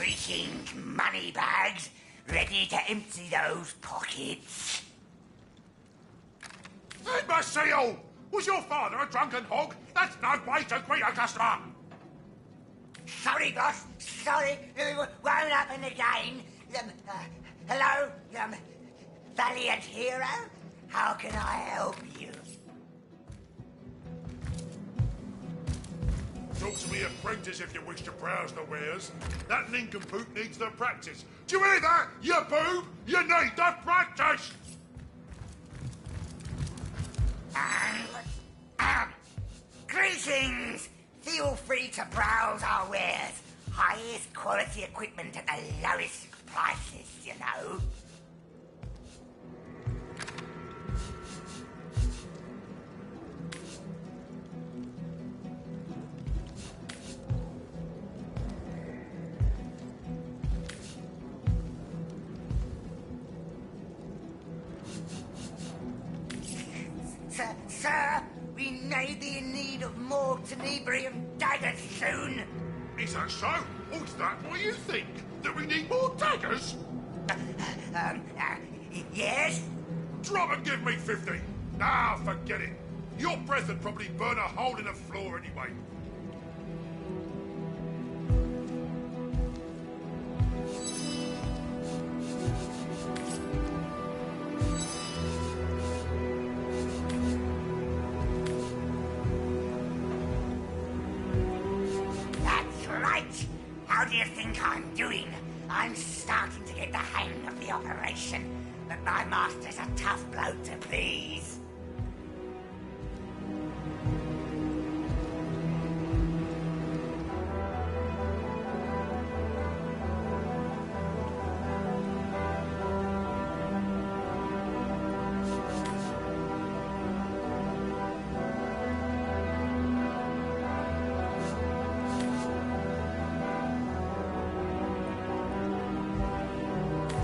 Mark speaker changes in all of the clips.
Speaker 1: creaking money bags, ready to empty those pockets.
Speaker 2: Imbecile! Was your father a drunken hog? That's no way to greet a customer!
Speaker 1: Sorry, boss. Sorry. Won't happen again. Hello? Valiant hero? How can I help you?
Speaker 2: Talk to me apprentice if you wish to browse the wares. That nincompoop needs the practice. Do you hear that, you boob? You need the practice!
Speaker 1: Greetings! Feel free to browse our wares. Highest quality equipment at the lowest prices, you know. Sir, we may be in need of more tenebrium daggers soon.
Speaker 2: Is that so? Or is that what you think? That we need more daggers?
Speaker 1: Yes?
Speaker 2: Drop and give me 50. Nah, forget it. Your breath would probably burn a hole in the floor anyway.
Speaker 1: How do you think I'm doing? I'm starting to get the hang of the operation, but my master's a tough bloke to please.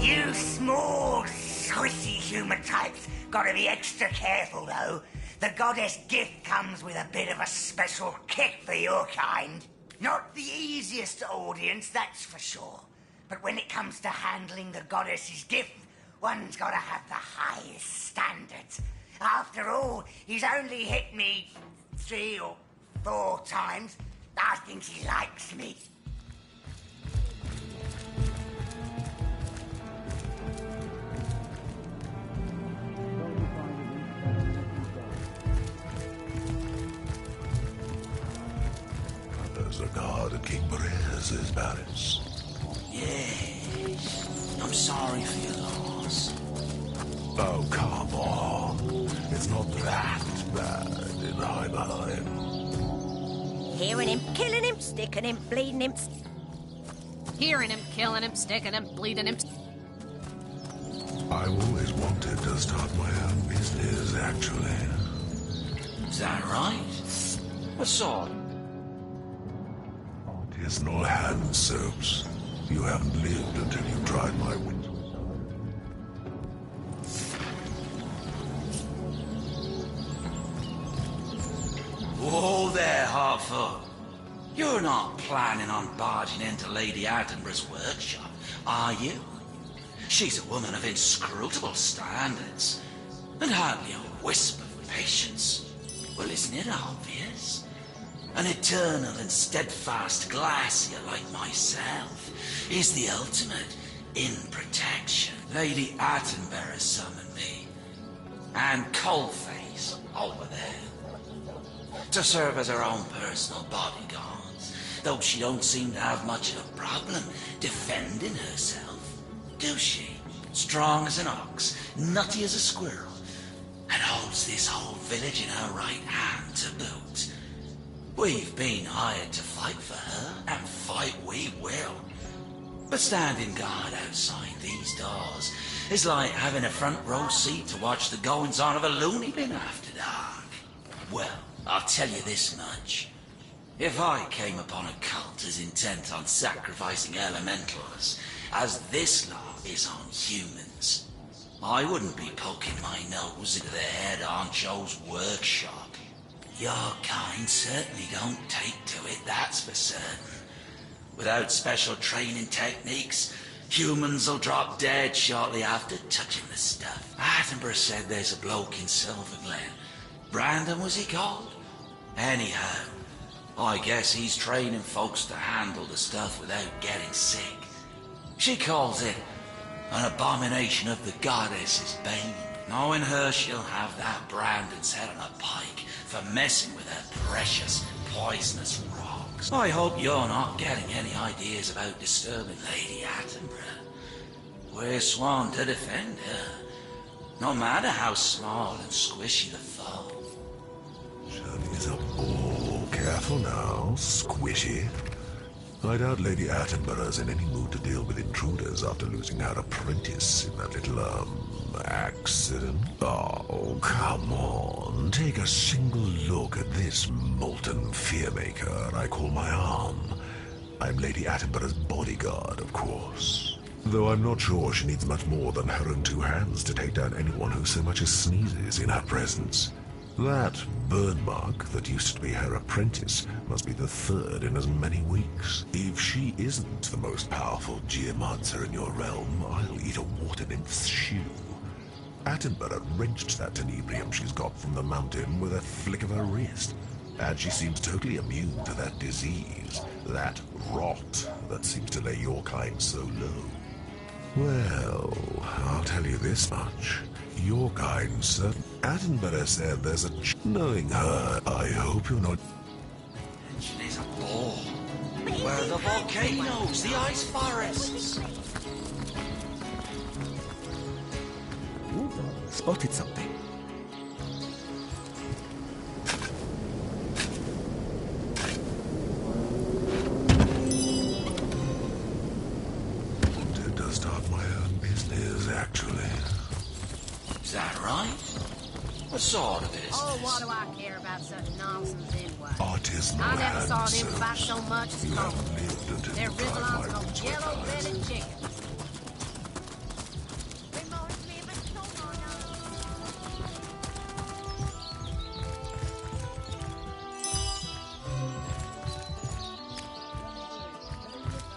Speaker 1: You small, squishy human types gotta be extra careful, though. The goddess gift comes with a bit of a special kick for your kind. Not the easiest audience, that's for sure. But when it comes to handling the goddess's gift, one's gotta have the highest standards. After all, he's only hit me 3 or 4 times. I think he likes me.
Speaker 3: There's a guard at King Perez's palace.
Speaker 4: Yes. I'm sorry for your loss.
Speaker 3: Oh, come on. It's not that bad in Heimheim.
Speaker 5: Hearing him, killing him, sticking him, bleeding him.
Speaker 6: Hearing him, killing him, sticking him, bleeding him.
Speaker 3: I've always wanted to start my own business, actually.
Speaker 4: Is that right? What sort?
Speaker 3: Artisanal hand soaps. You haven't lived until you've tried my wit.
Speaker 4: Whoa there, Hartford. You're not planning on barging into Lady Attenborough's workshop, are you? She's a woman of inscrutable standards, and hardly a wisp of patience. Well, isn't it obvious? An eternal and steadfast glacier like myself is the ultimate in protection. Lady Attenborough summoned me, and Coalface over there, to serve as her own personal bodyguards, though she don't seem to have much of a problem defending herself, do she? Strong as an ox, nutty as a squirrel, and holds this whole village in her right hand to boot. We've been hired to fight for her, and fight we will. But standing guard outside these doors is like having a front row seat to watch the goings-on of a loony bin after dark. Well, I'll tell you this much. If I came upon a cult as intent on sacrificing elementals as this lot is on humans, I wouldn't be poking my nose into the head honcho's workshop. Your kind certainly don't take to it, that's for certain. Without special training techniques, humans will drop dead shortly after touching the stuff. Attenborough said there's a bloke in Silver Glen. Brandon, was he called? Anyhow, I guess he's training folks to handle the stuff without getting sick. She calls it an abomination of the goddess's bane. Knowing her, she'll have that Brandon's head on a pike for messing with her precious, poisonous rocks. I hope you're not getting any ideas about disturbing Lady Attenborough. We're sworn to defend her, no matter how small and squishy the foe.
Speaker 3: Shirley's a ball. Careful now, squishy. I doubt Lady Attenborough's in any mood to deal with intruders after losing her apprentice in that little, accident. Oh, come on. Take a single look at this molten fearmaker I call my arm. I'm Lady Attenborough's bodyguard, of course. Though I'm not sure she needs much more than her own two hands to take down anyone who so much as sneezes in her presence. That burn mark that used to be her apprentice must be the third in as many weeks. If she isn't the most powerful geomancer in your realm, I'll eat a water nymph's shoe. Attenborough wrenched that tenebrium she's got from the mountain with a flick of her wrist. And she seems totally immune to that disease, that rot that seems to lay your kind so low. Well, I'll tell you this much. Your kind, sir. Attenborough said there's a knowing her. I hope you're not...
Speaker 4: She's a bore. Where are the volcanoes, the ice forests?
Speaker 7: Ooh, spotted something.
Speaker 3: Wanted to start my own business, actually.
Speaker 4: Is that right? What sort of business?
Speaker 6: Oh, what do I care about such nonsense anyway?
Speaker 3: Artisanal
Speaker 6: I never saw them
Speaker 3: hand
Speaker 6: fight so much as
Speaker 3: You
Speaker 6: Cole.
Speaker 3: haven't lived until
Speaker 6: They're
Speaker 3: you tried
Speaker 6: Rizzlons
Speaker 3: my
Speaker 6: on
Speaker 3: boots with
Speaker 6: yellow-bellied
Speaker 3: eyes.
Speaker 6: chickens.
Speaker 5: Reminds me of a song I know.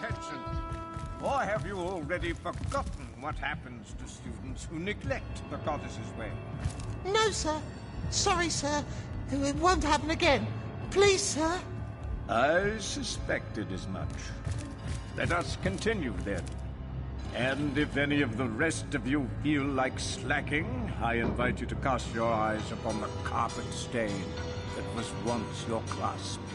Speaker 8: Attention! Or have you already forgotten what happens to students who neglect the goddess's way?
Speaker 9: No, sir. Sorry, sir. It won't happen again. Please, sir.
Speaker 8: I suspected as much. Let us continue then. And if any of the rest of you feel like slacking, I invite you to cast your eyes upon the carpet stain that was once your classmate.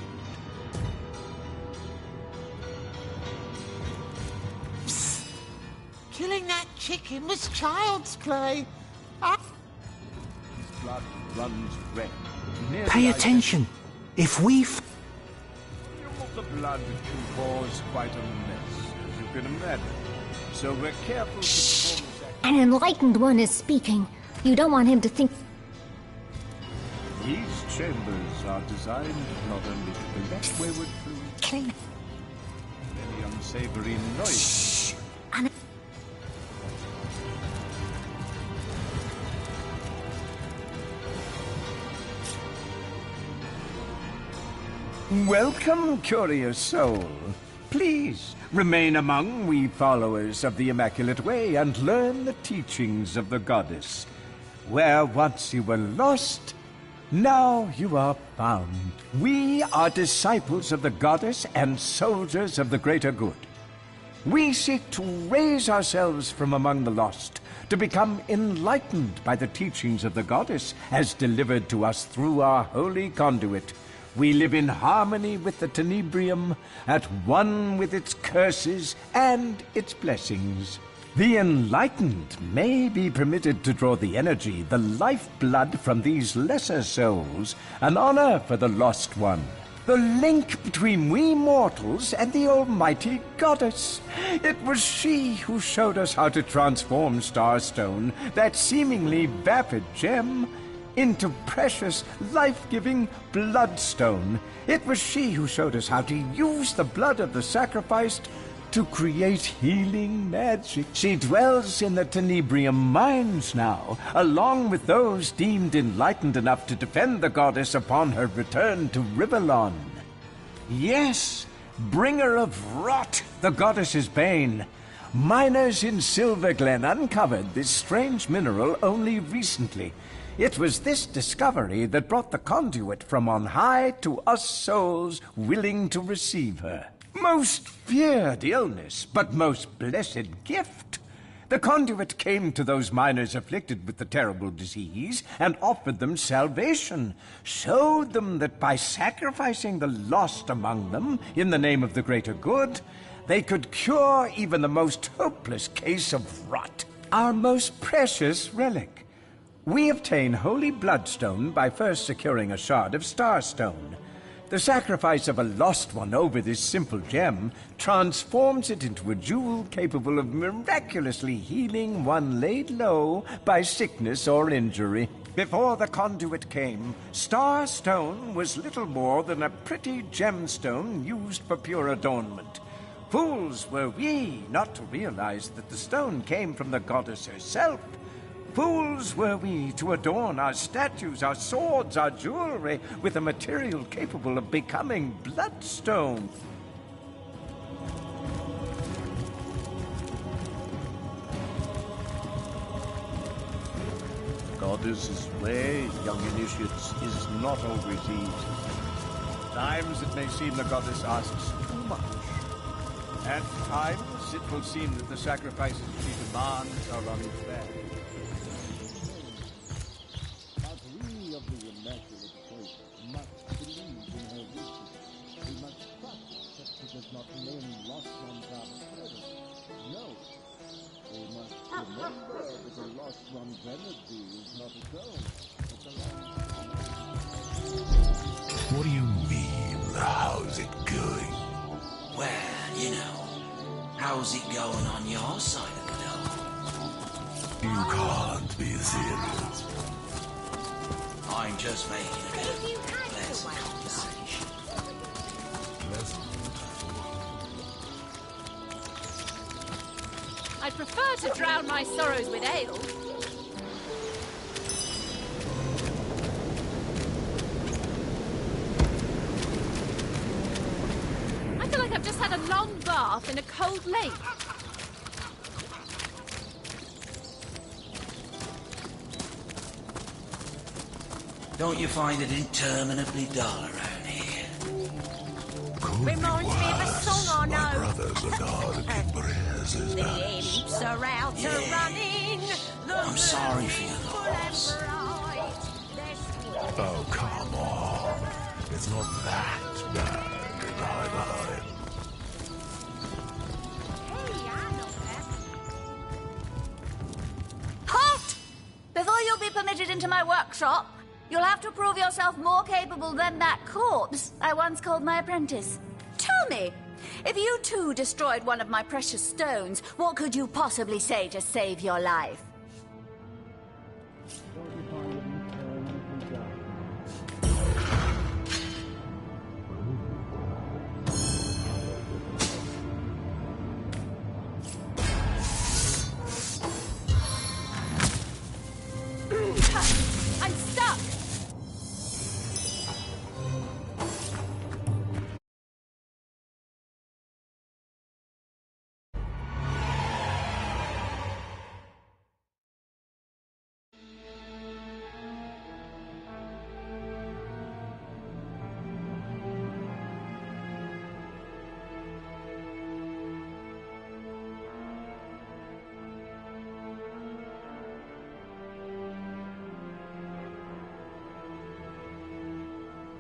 Speaker 9: Killing that chicken was child's play. I...
Speaker 8: His blood runs red.
Speaker 7: Pay attention. If we...
Speaker 8: The blood can cause quite a mess, as you can imagine. So we're careful to perform this act.
Speaker 10: An enlightened one is speaking. You don't want him to think...
Speaker 8: These chambers are designed not only to collect wayward fluid,
Speaker 10: Killing...
Speaker 8: any unsavory noise.
Speaker 10: An...
Speaker 8: Welcome, curious soul. Please, remain among we followers of the Immaculate Way and learn the teachings of the goddess. Where once you were lost, now you are found. We are disciples of the goddess and soldiers of the greater good. We seek to raise ourselves from among the lost, to become enlightened by the teachings of the goddess as delivered to us through our holy conduit. We live in harmony with the tenebrium, at one with its curses and its blessings. The enlightened may be permitted to draw the energy, the lifeblood from these lesser souls, an honor for the lost one. The link between we mortals and the almighty goddess. It was she who showed us how to transform Starstone, that seemingly vapid gem, into precious, life-giving bloodstone. It was she who showed us how to use the blood of the sacrificed to create healing magic. She dwells in the Tenebrium mines now, along with those deemed enlightened enough to defend the goddess upon her return to Rivellon. Yes, bringer of rot, the goddess's bane. Miners in Silver Glen uncovered this strange mineral only recently. It was this discovery that brought the conduit from on high to us souls willing to receive her. Most feared illness, but most blessed gift. The conduit came to those miners afflicted with the terrible disease and offered them salvation, showed them that by sacrificing the lost among them in the name of the greater good, they could cure even the most hopeless case of rot. Our most precious relic. We obtain holy bloodstone by first securing a shard of starstone. The sacrifice of a lost one over this simple gem transforms it into a jewel capable of miraculously healing one laid low by sickness or injury. Before the conduit came, starstone was little more than a pretty gemstone used for pure adornment. Fools were we not to realize that the stone came from the goddess herself. Fools were we to adorn our statues, our swords, our jewelry with a material capable of becoming bloodstone.
Speaker 11: Goddess's way, young initiates, is not always easy.
Speaker 8: Times it may seem the goddess asks too much. At times it will seem that the sacrifices she demands are unfair.
Speaker 11: But we of the Immaculate Faith must believe in her wishes. We must trust that she does not lend lost ones our service. No. We must remember that a lost one's energy is not its own, but
Speaker 3: What do you mean, how's it going?
Speaker 4: Well, you know, how's it going on your side of the door?
Speaker 3: You can't be serious.
Speaker 4: I'm just making a bit of pleasant conversation.
Speaker 6: I'd prefer to drown my sorrows with ale. I feel like I've just had a long bath in a cold lake.
Speaker 4: Don't you find it interminably dull around here?
Speaker 5: Reminds me of a song I know.
Speaker 3: My brothers are guarded King Brez's
Speaker 5: The
Speaker 3: palace.
Speaker 5: imps are out
Speaker 4: Yeah.
Speaker 5: running.
Speaker 4: I'm sorry for your loss.
Speaker 3: Oh, come on. It's not that bad in Heidelheim.
Speaker 12: Halt! Before you'll be permitted into my workshop, you'll have to prove yourself more capable than that corpse I once called my apprentice. Tell me, if you too destroyed one of my precious stones, what could you possibly say to save your life?
Speaker 6: I'm stuck!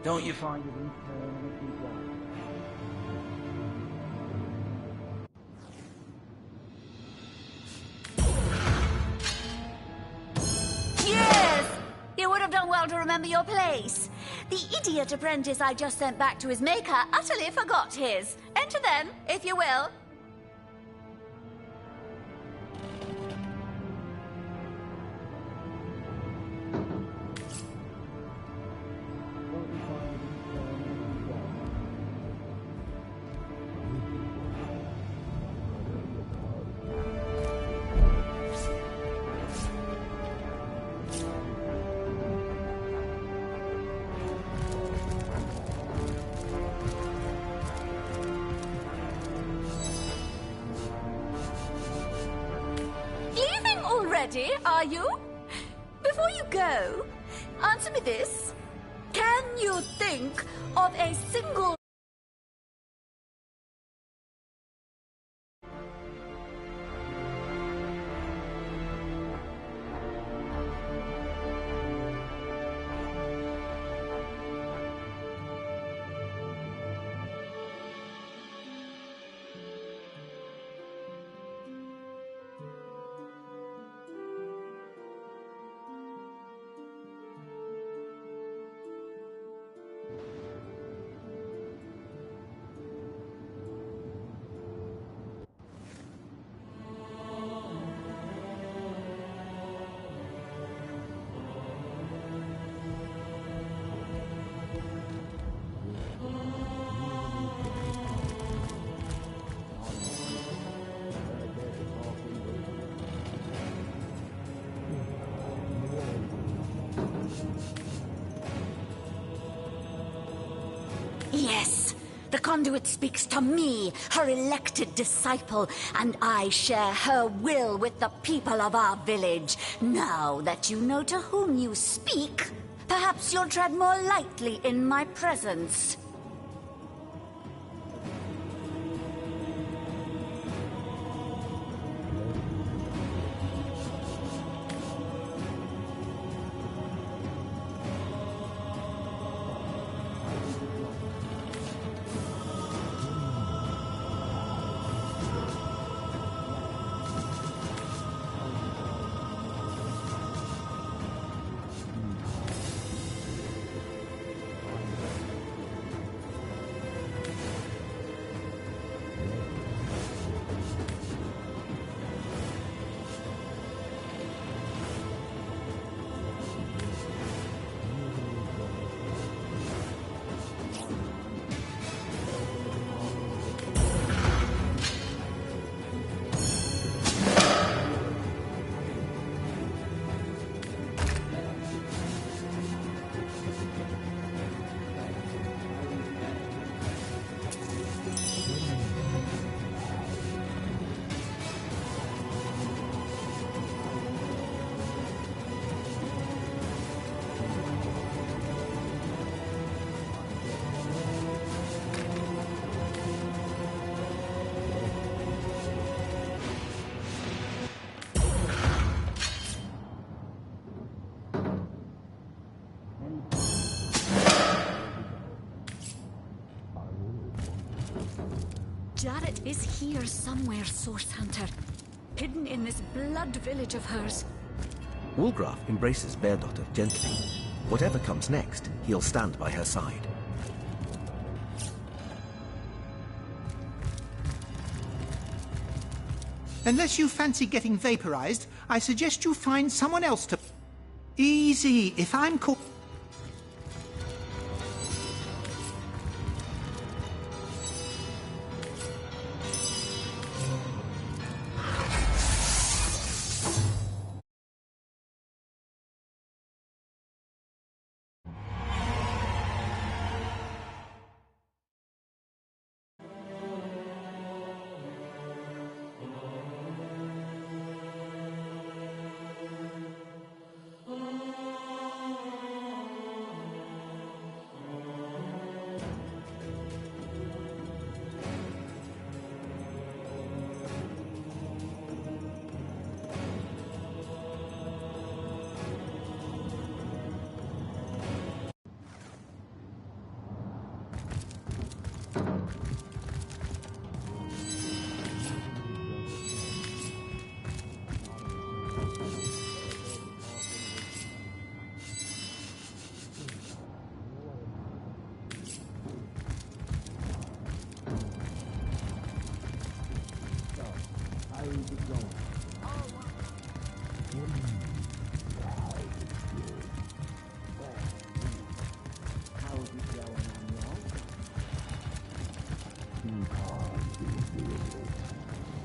Speaker 4: Don't you find it interminably dull?
Speaker 12: Yes! You would have done well to remember your place. The idiot apprentice I just sent back to his maker utterly forgot his. Enter then, if you will. ready, are you? Before you go, answer me this. Can you think of a single... Yes, the conduit speaks to me, her elected disciple, and I share her will with the people of our village. Now that you know to whom you speak, perhaps you'll tread more lightly in my presence. Jarrett is here somewhere, Source Hunter. Hidden in this blood village of hers.
Speaker 7: Woolgraf embraces Beardaughter gently. Whatever comes next, he'll stand by her side.
Speaker 9: Unless you fancy getting vaporized, I suggest you find someone else to... Easy, if I'm caught...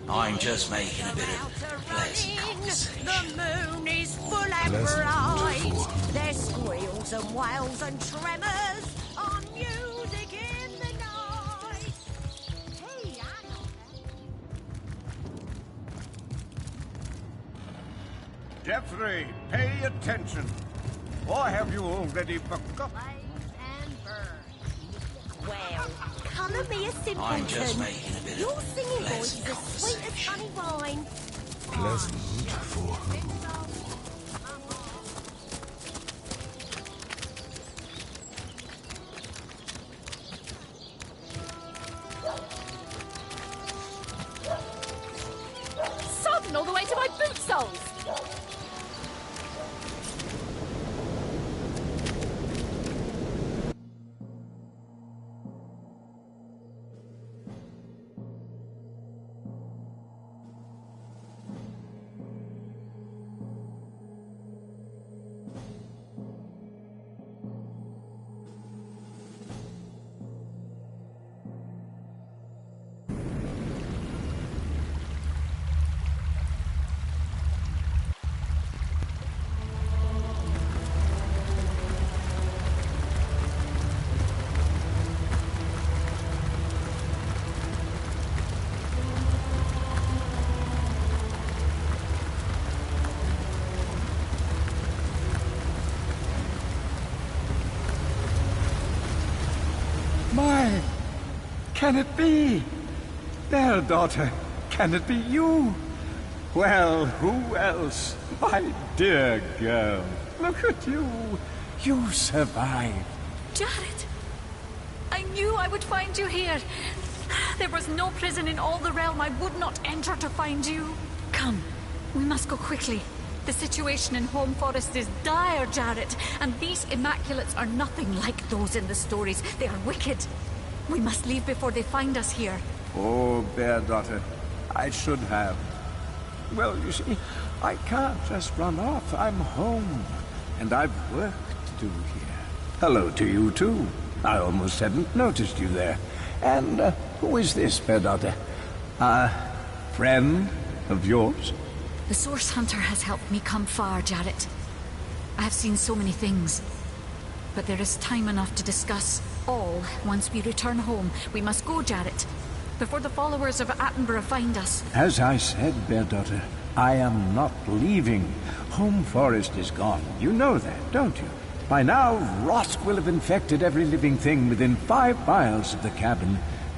Speaker 4: I'm just making a bit of pleasant conversation.
Speaker 5: The moon is full and bright. There's squeals and wails and tremors on music in the night. Hey, I know that.
Speaker 8: Jeffrey, pay attention. Or have you already forgotten?
Speaker 5: Well, colour me a simpleton.
Speaker 4: I'm just making a bit
Speaker 5: Your
Speaker 4: of
Speaker 5: singing voice is
Speaker 4: pleasant
Speaker 5: as sweet as honey wine.
Speaker 3: Pleasant for who?
Speaker 12: Sodden all the way to my boot soles!
Speaker 8: My, can it be? Their daughter, can it be you? Well, who else? My dear girl, look at you. You survived.
Speaker 13: Jared! I knew I would find you here. There was no prison in all the realm I would not enter to find you. Come, we must go quickly. The situation in Home Forest is dire, Jared, and these Immaculates are nothing like those in the stories. They are wicked. We must leave before they find us here.
Speaker 8: Oh, Bear Daughter, I should have. Well, you see, I can't just run off. I'm home, and I've work to do here. Hello to you, too. I almost hadn't noticed you there. And who is this, Bear Daughter? A friend of yours?
Speaker 13: The Source Hunter has helped me come far, Jared. I have seen so many things. But there is time enough to discuss all once we return home. We must go, Jared, before the followers of Attenborough find us.
Speaker 8: As I said, Bear Daughter, I am not leaving. Home Forest is gone. You know that, don't you? By now, rot will have infected every living thing within 5 miles of the cabin.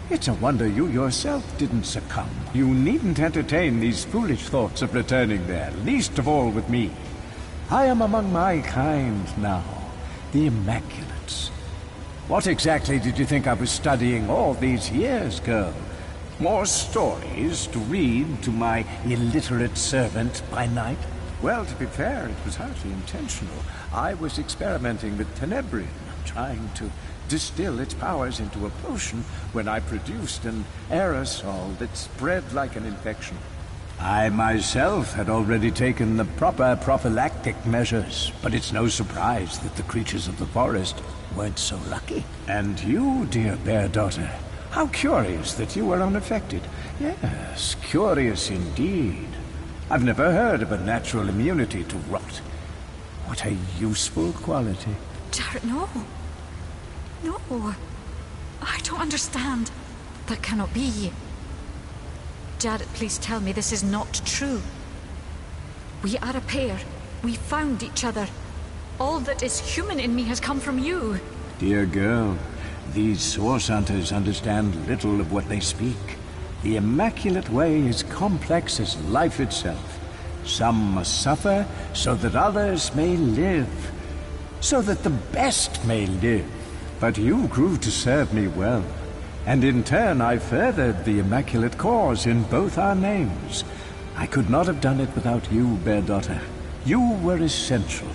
Speaker 8: It's a wonder you yourself didn't succumb. You needn't entertain these foolish thoughts of returning there, least of all with me. I am among my kind now, the Immaculates. What exactly did you think I was studying all these years, girl? More stories to read to my illiterate servant by night? Well, to be fair, it was hardly intentional. I was experimenting with Tenebrium, trying to distill its powers into a potion when I produced an aerosol that spread like an infection. I myself had already taken the proper prophylactic measures, but it's no surprise that the creatures of the forest weren't so lucky. And you, dear Bear Daughter, how curious that you were unaffected. Yes, curious indeed. I've never heard of a natural immunity to rot. What a useful quality.
Speaker 13: Jared, no. No. I don't understand. That cannot be. Jared, please tell me this is not true. We are a pair. We found each other. All that is human in me has come from you.
Speaker 8: Dear girl, these Source Hunters understand little of what they speak. The Immaculate Way is complex as life itself. Some must suffer so that others may live. So that the best may live. But you grew to serve me well. And in turn I furthered the Immaculate cause in both our names. I could not have done it without you, Bear Daughter. You were essential.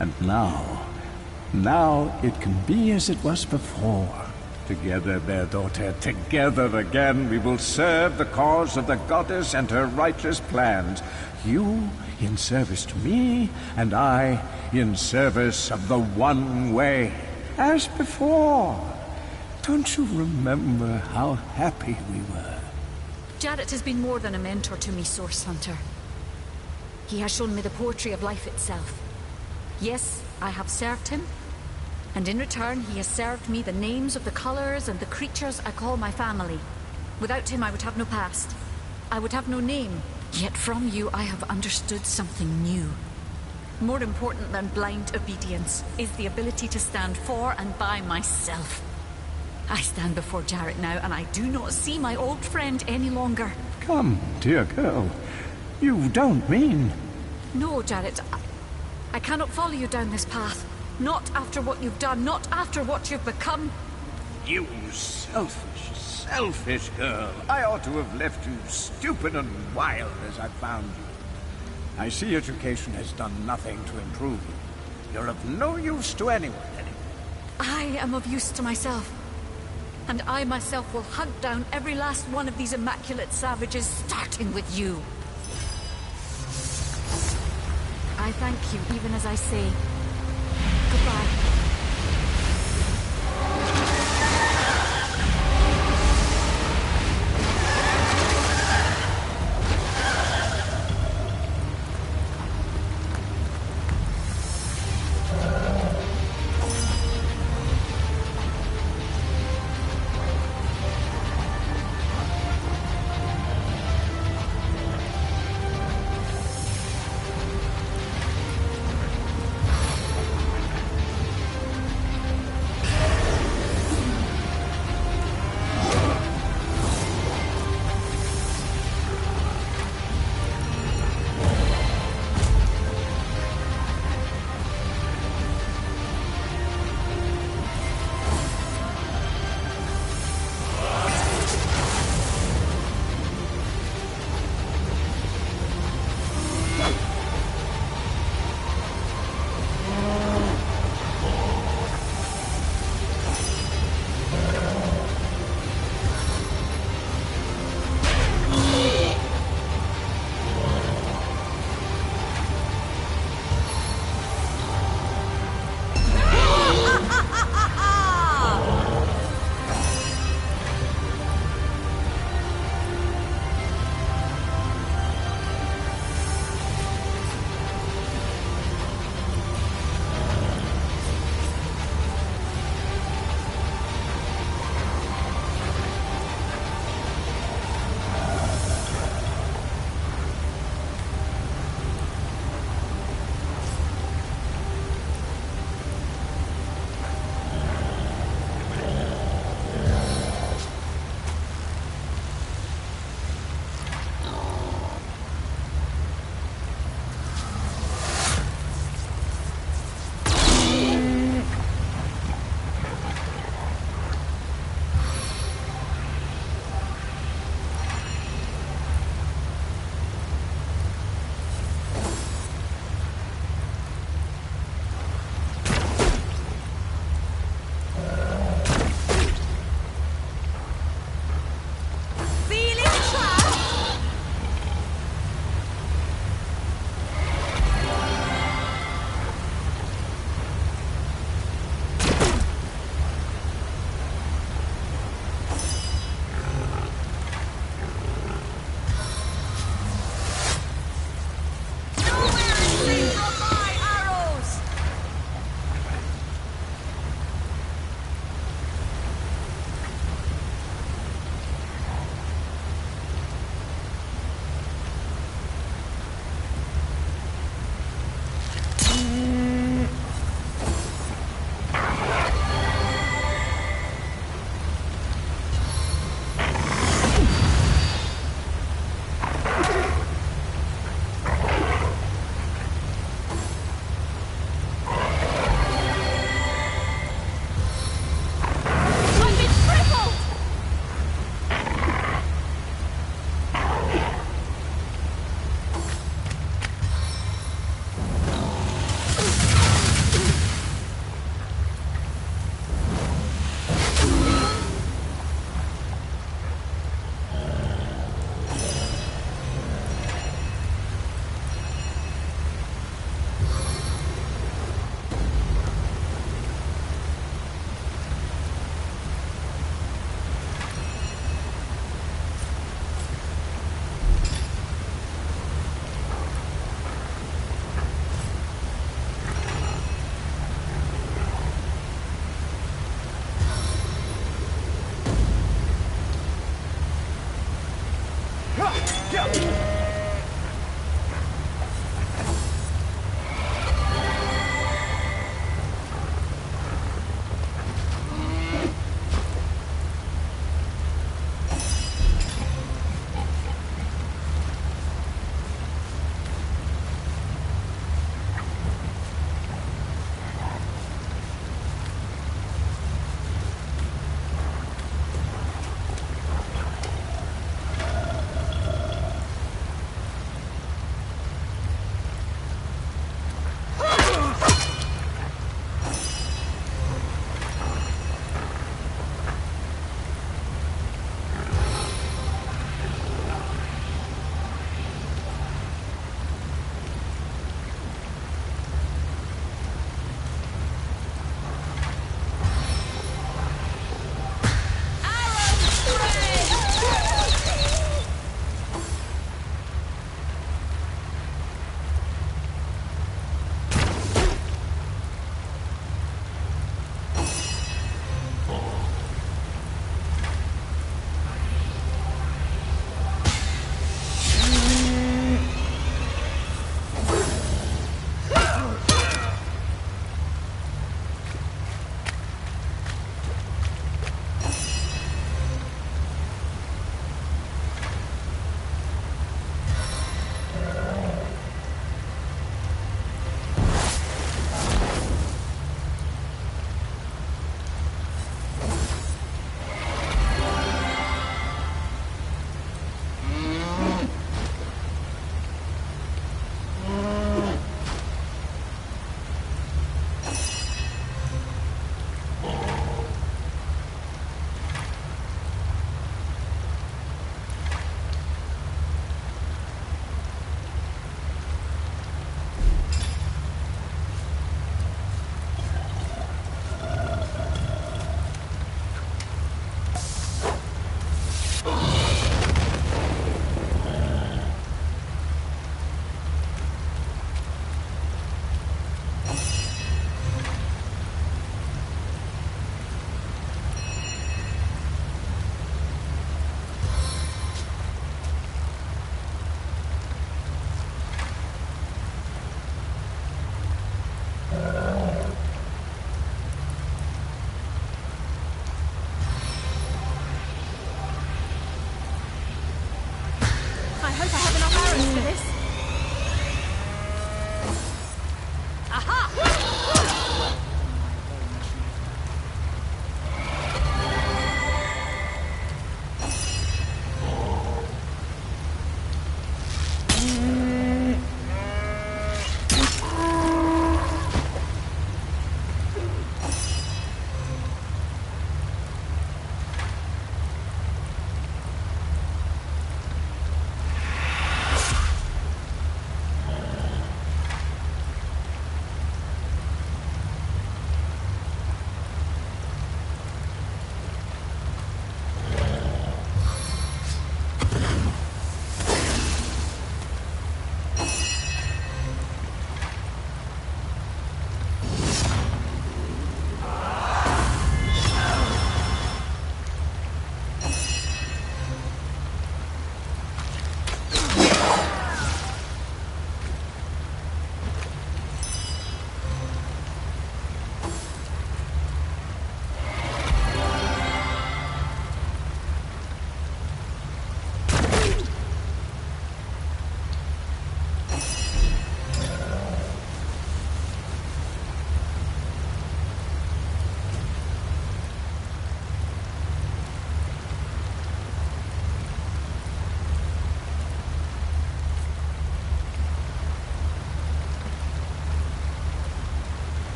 Speaker 8: And now it can be as it was before. Together, Bear Daughter, together again we will serve the cause of the goddess and her righteous plans. You in service to me, and I in service of the One Way. As before. Don't you remember how happy we were?
Speaker 13: Jared has been more than a mentor to me, Source Hunter. He has shown me the poetry of life itself. Yes, I have served him, and in return he has served me the names of the colors and the creatures I call my family. Without him I would have no past. I would have no name, Yet from you I have understood something new. More important than blind obedience is the ability to stand for and by myself. I stand before Jarrett now, and I do not see my old friend any longer.
Speaker 8: Come, dear girl. You don't mean...
Speaker 13: No, Jarrett. I cannot follow you down this path. Not after what you've done, not after what you've become.
Speaker 8: You selfish girl. I ought to have left you stupid and wild as I found you. I see education has done nothing to improve you. You're of no use to anyone anymore.
Speaker 13: I am of use to myself. And I myself will hunt down every last one of these immaculate savages, starting with you. I thank you, even as I say goodbye.
Speaker 5: hope I have enough arrows for this. Aha!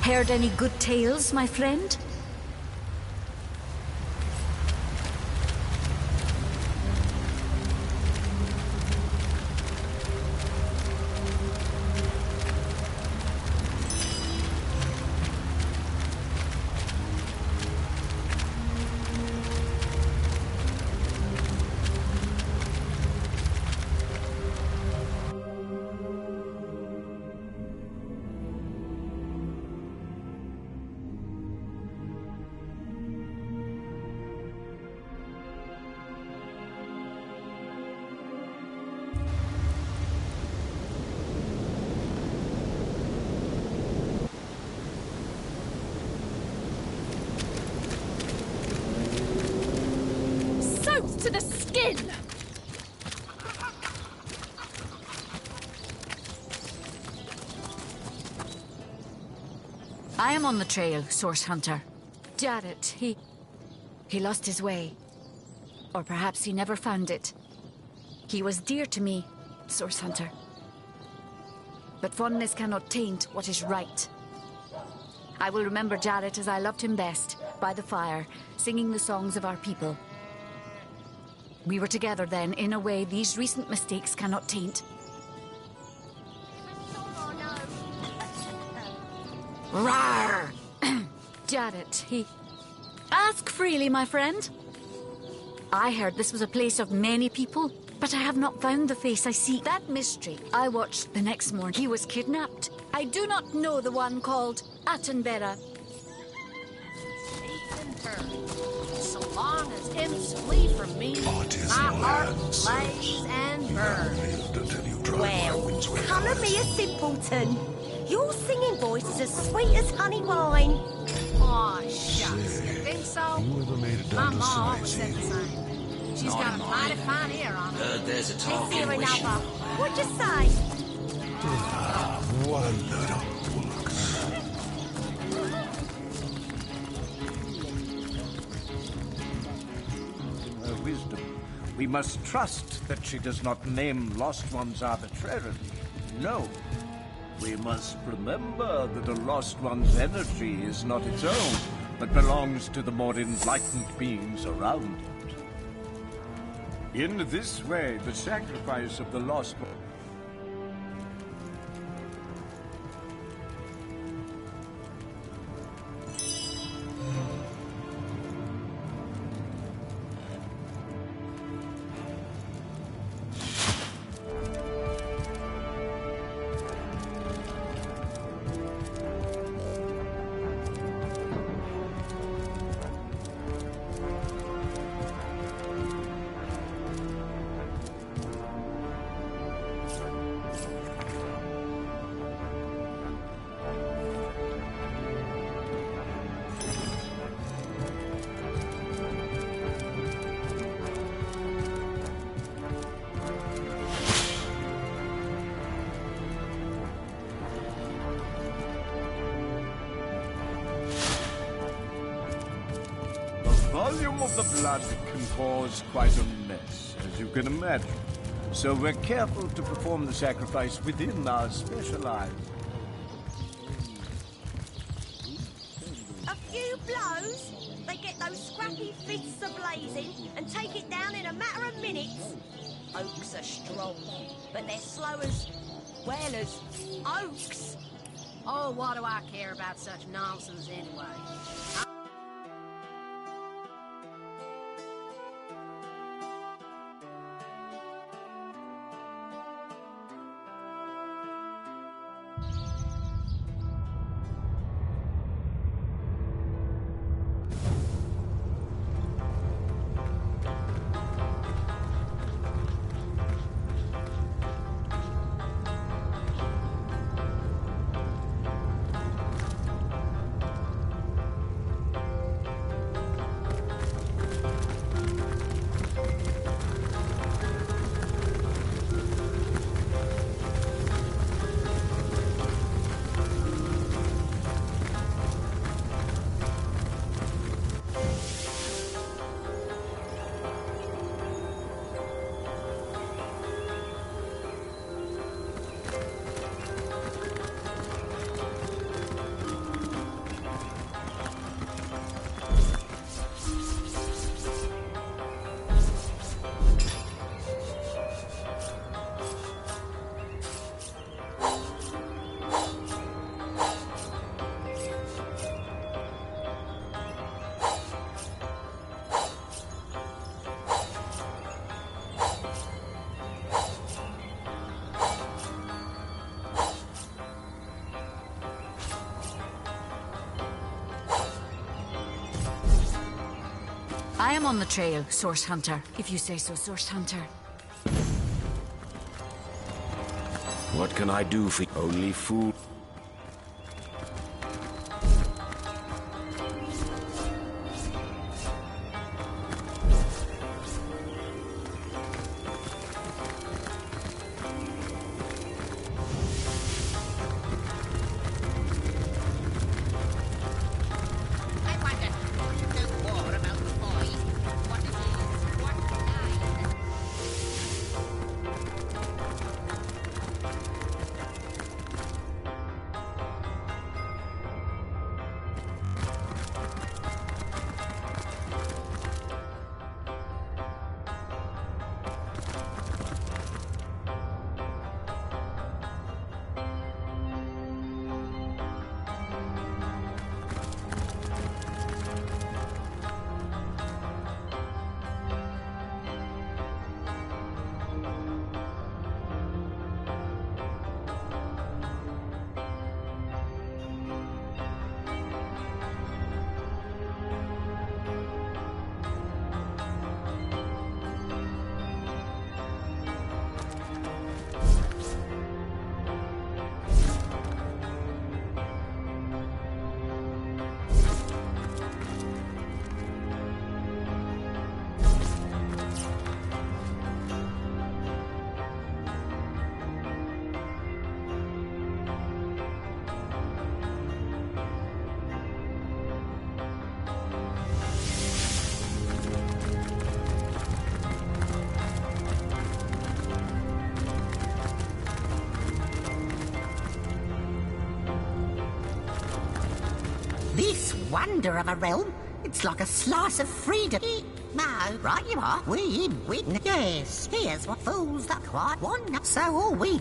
Speaker 12: Heard any good tales, my friend?
Speaker 5: To the skin!
Speaker 12: I am on the trail, Source Hunter. Jarrett, he lost his way. Or perhaps he never found it. He was dear to me, Source Hunter. But fondness cannot taint what is right. I will remember Jarrett as I loved him best, by the fire, singing the songs of our people. We were together then, in a way these recent mistakes cannot taint. Rawr! Jarrett, he... Ask freely, my friend. I heard this was a place of many people, but I have not found the face I seek. That mystery I watched the next morning. He was kidnapped. I do not know the one called Attenborough.
Speaker 5: So long as imps flee from me, my heart lays and burns. Well, colour me a simpleton. Your singing voice is as sweet as honey wine. Aw, shucks. Think so?
Speaker 3: You ever made it
Speaker 5: My
Speaker 3: down to
Speaker 5: ma always
Speaker 3: Sicily?
Speaker 5: said the same. She's got a mighty fine ear on her.
Speaker 4: heard there's a
Speaker 5: Let's
Speaker 4: talking
Speaker 5: hear
Speaker 4: wish.
Speaker 5: another. What'd you say?
Speaker 3: What a load of bullocks.
Speaker 8: In her wisdom, we must trust that she does not name lost ones arbitrarily. No. We must remember that a lost one's energy is not its own, but belongs to the more enlightened beings around it. In this way, the sacrifice of the lost one... The volume of the blood can cause quite a mess, as you can imagine. So we're careful to perform the sacrifice within our specialized...
Speaker 5: A few blows, they get those scrappy fists a-blazing and take it down in a matter of minutes. Oaks are strong, but they're slow as... well, as oaks.
Speaker 6: Oh, what do I care about such nonsense anyway?
Speaker 13: I am on the trail, Source Hunter. If you say so, Source Hunter.
Speaker 14: What can I do for only food?
Speaker 15: This wonder of a realm, it's like a slice of freedom. No, right you are. We in witness. Yes, here's what fools that quite want. So all we.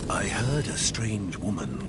Speaker 3: I heard a strange woman.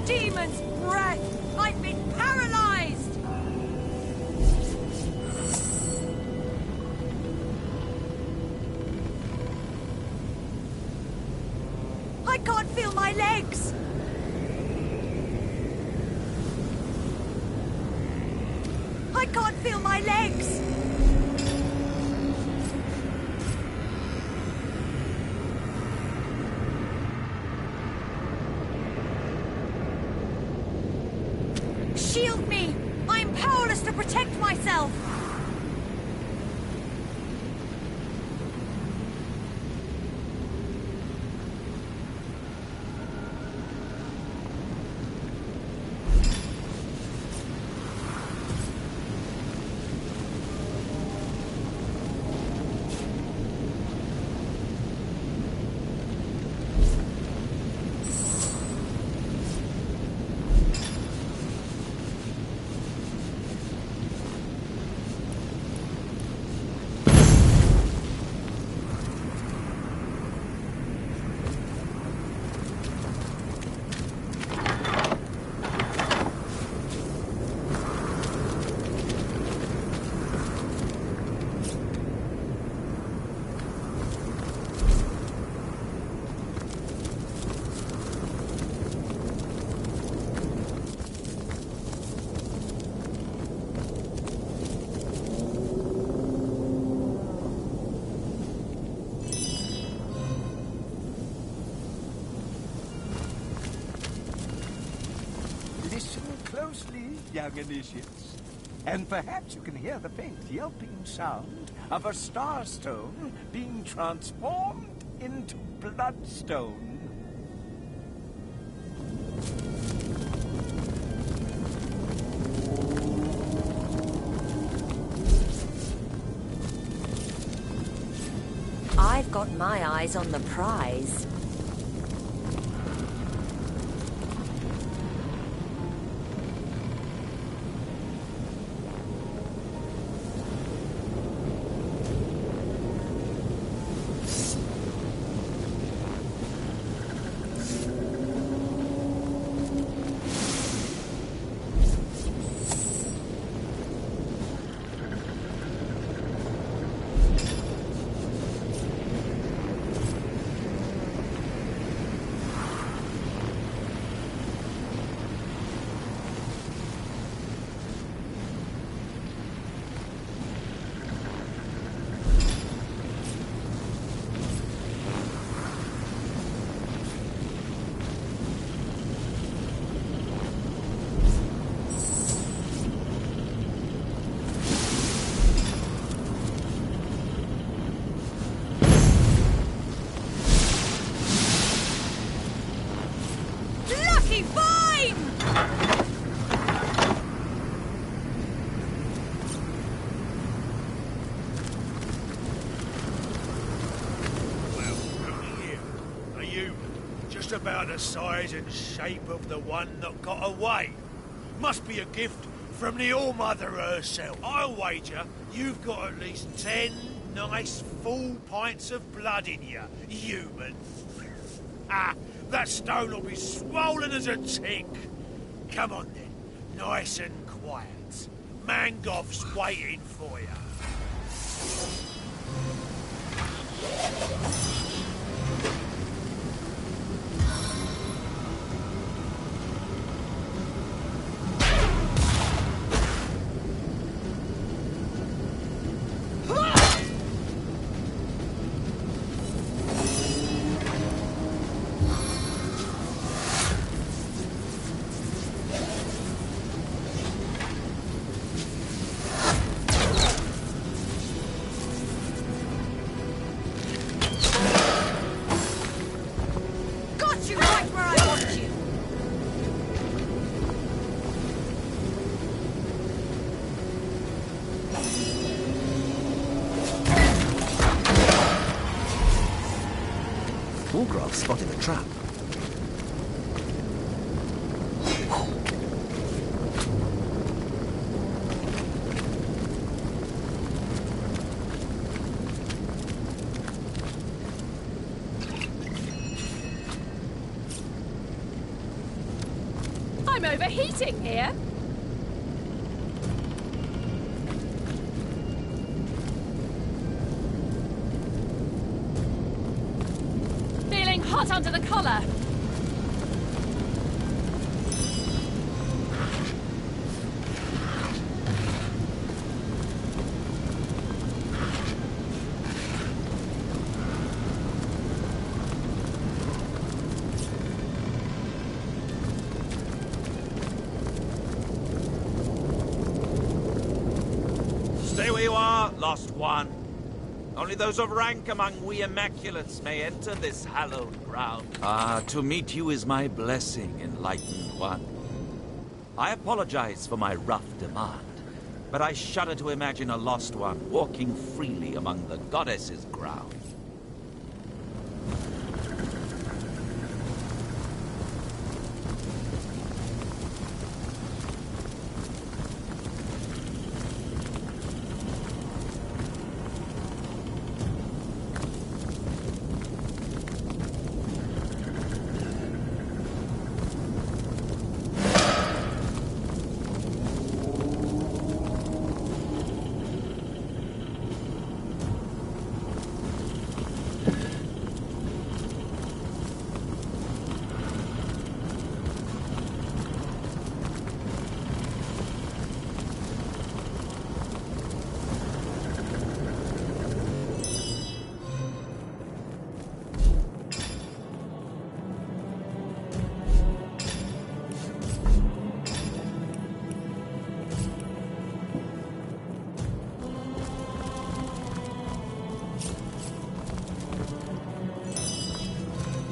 Speaker 16: Demon's breath! I've been paralyzed! I can't feel my legs! I can't feel my legs! Shield me! I'm powerless to protect myself!
Speaker 8: Listen closely, young initiates, and perhaps you can hear the faint yelping sound of a starstone being transformed into bloodstone.
Speaker 16: I've got my eyes on the prize.
Speaker 17: Looks about the size and shape of the one that got away. Must be a gift from the All-Mother herself. I'll wager you've got at least 10 nice full pints of blood in you, human. Ah, that stone will be swollen as a tick. Come on then, nice and quiet. Mangoff's waiting for you.
Speaker 7: Wolgraf spotted a trap.
Speaker 16: I'm overheating here. Feeling hot under the collar.
Speaker 18: Stay where you are, lost one. Only those of rank among we Immaculates may enter this hallowed ground. Ah, to meet you is my blessing, enlightened one. I apologize for my rough demand, but I shudder to imagine a lost one walking freely among the goddess's ground.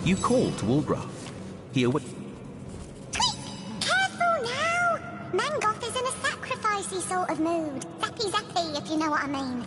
Speaker 7: You called to Wolgraf. He awoke.
Speaker 10: Careful now! Mangoth is in a sacrificey sort of mood. Zappy, if you know what I mean.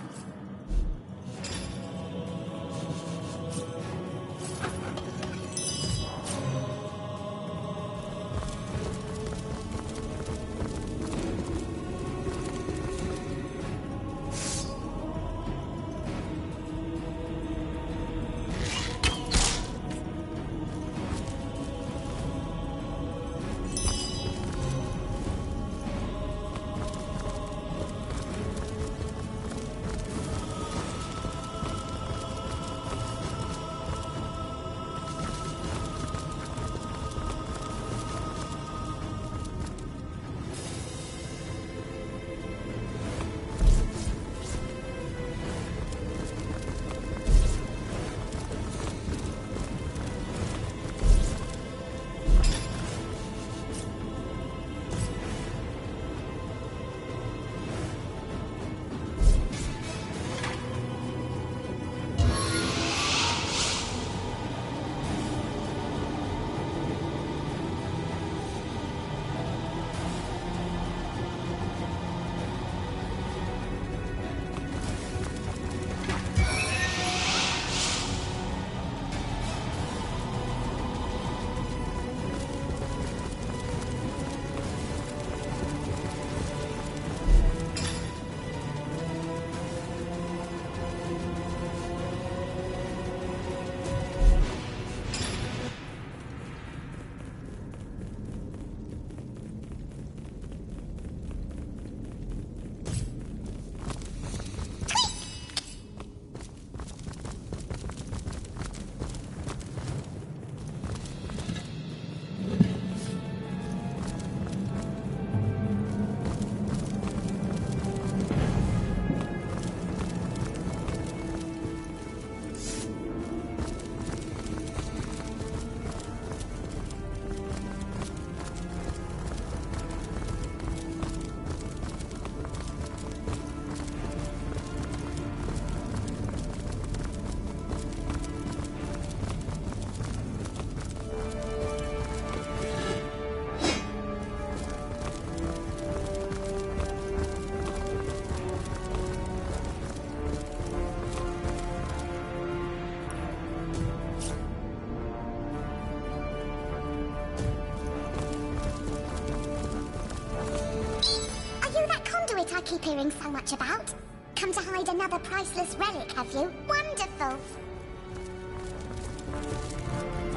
Speaker 10: keep hearing so much about? Come to hide another priceless relic, have you? Wonderful!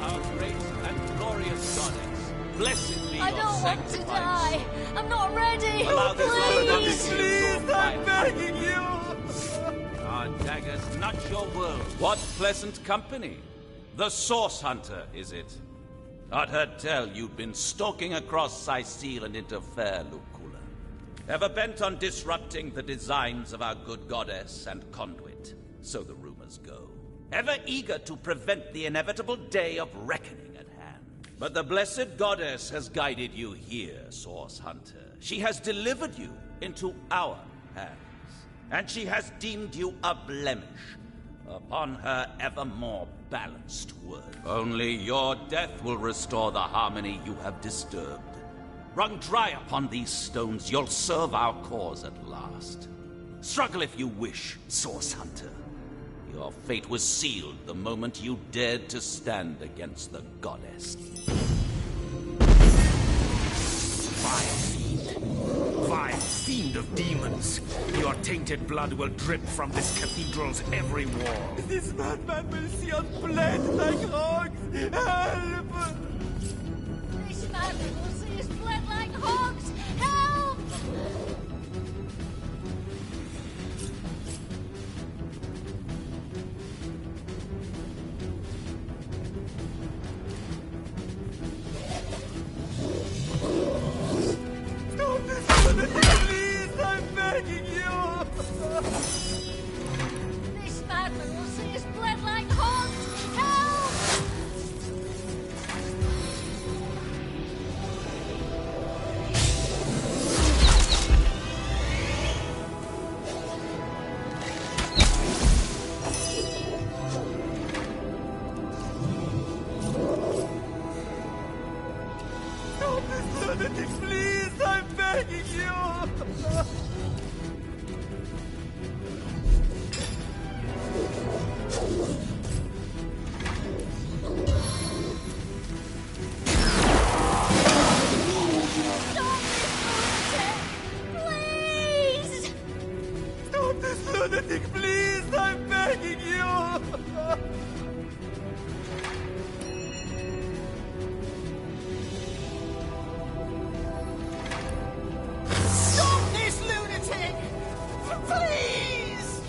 Speaker 18: Our great and glorious goddess, blessed be
Speaker 12: I
Speaker 18: your
Speaker 12: don't want to
Speaker 18: sacrifice.
Speaker 12: die. I'm not ready.
Speaker 18: Allow this
Speaker 12: Please.
Speaker 18: please, I'm begging you. Our daggers nudge your world. What pleasant company. The Source Hunter, is it? I'd heard tell you'd been stalking across Sicil and into fair Lucula. Ever bent on disrupting the designs of our good goddess and conduit, so the rumors go. Ever eager to prevent the inevitable day of reckoning at hand. But the blessed goddess has guided you here, Source Hunter. She has delivered you into our hands. And she has deemed you a blemish upon her ever more balanced world. Only your death will restore the harmony you have disturbed. Wrung dry upon these stones, you'll serve our cause at last. Struggle if you wish, Source Hunter. Your fate was sealed the moment you dared to stand against the goddess.
Speaker 14: Vile fiend of demons! Your tainted blood will drip from this cathedral's every wall.
Speaker 19: This madman will see us bled like hogs! Help!
Speaker 12: This man will see us bled like hogs! Help!
Speaker 19: Stop this lunatic, please! I'm begging you!
Speaker 12: This madman will see us bled like hogs! Help!
Speaker 19: Stop this lunatic, please! I'm begging you!
Speaker 12: Please!
Speaker 19: Stop this lunatic, please! I'm begging you!
Speaker 15: Stop this lunatic! Please!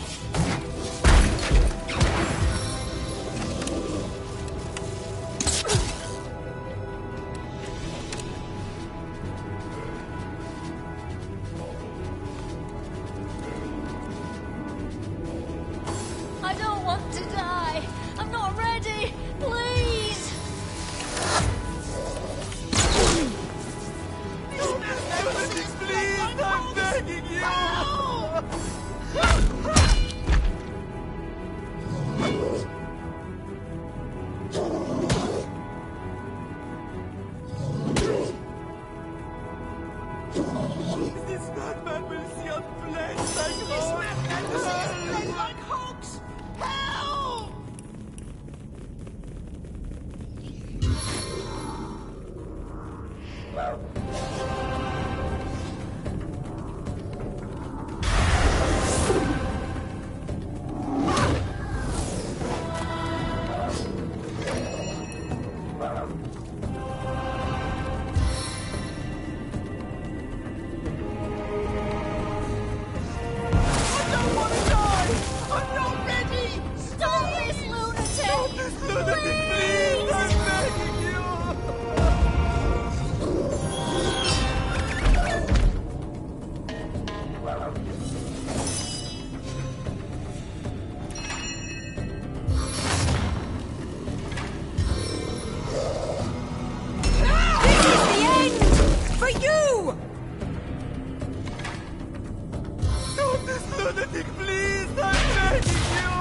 Speaker 12: I don't want to die. I'm not ready. Please.
Speaker 19: Please, I'm begging you! This madman will see us bled like hogs! This madman will see us bled like hogs! Help! I don't want to die! I'm not ready!
Speaker 12: Stop this lunatic!
Speaker 19: Stop this lunatic, please! I'm begging you!
Speaker 16: This is the end! For you!
Speaker 19: Stop this lunatic, please! I'm begging you!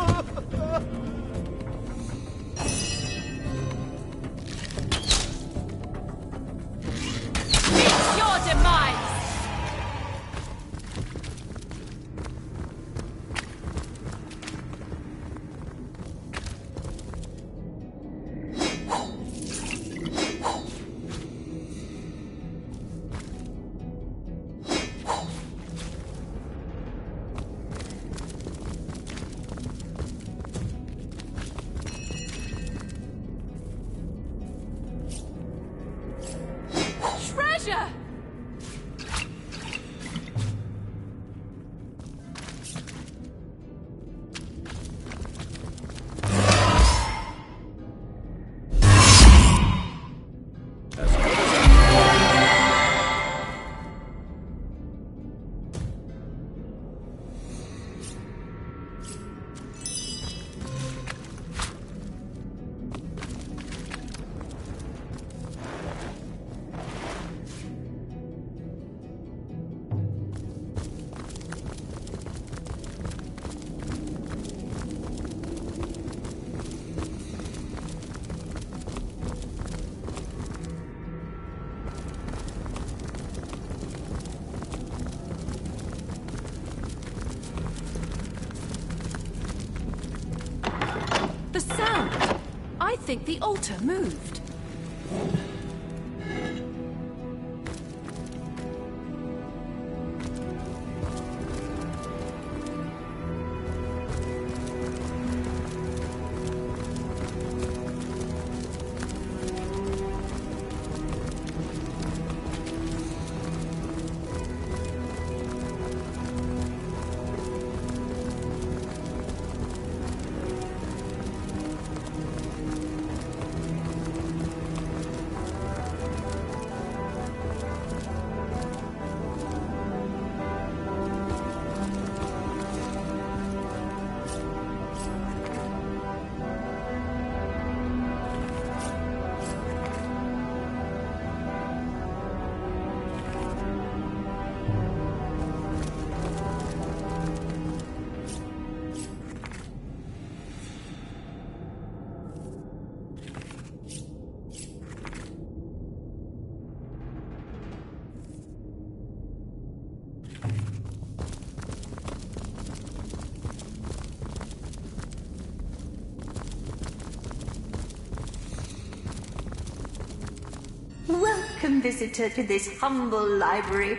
Speaker 16: It's your demise!
Speaker 13: Gotcha! The sound! I think the altar moved.
Speaker 20: Welcome, visitor, to this humble library.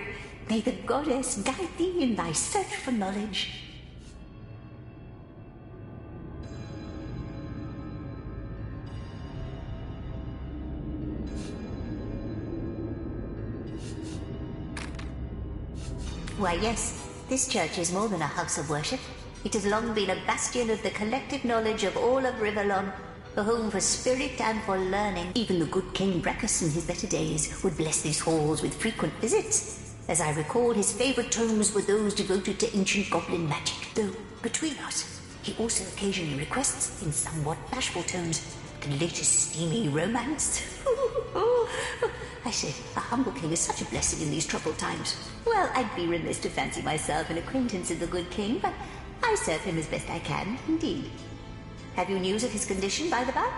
Speaker 20: May the goddess guide thee in thy search for knowledge. Why, yes, this church is more than a house of worship. It has long been a bastion of the collective knowledge of all of Riverlon, a home for spirit and for learning. Even the good King Brackus in his better days would bless these halls with frequent visits. As I recall, his favourite tomes were those devoted to ancient goblin magic. Though, between us, he also occasionally requests, in somewhat bashful tones, the latest steamy romance. I say, a humble king is such a blessing in these troubled times. Well, I'd be remiss to fancy myself an acquaintance of the good king, but I serve him as best I can, indeed. Have you news of his condition, by the by?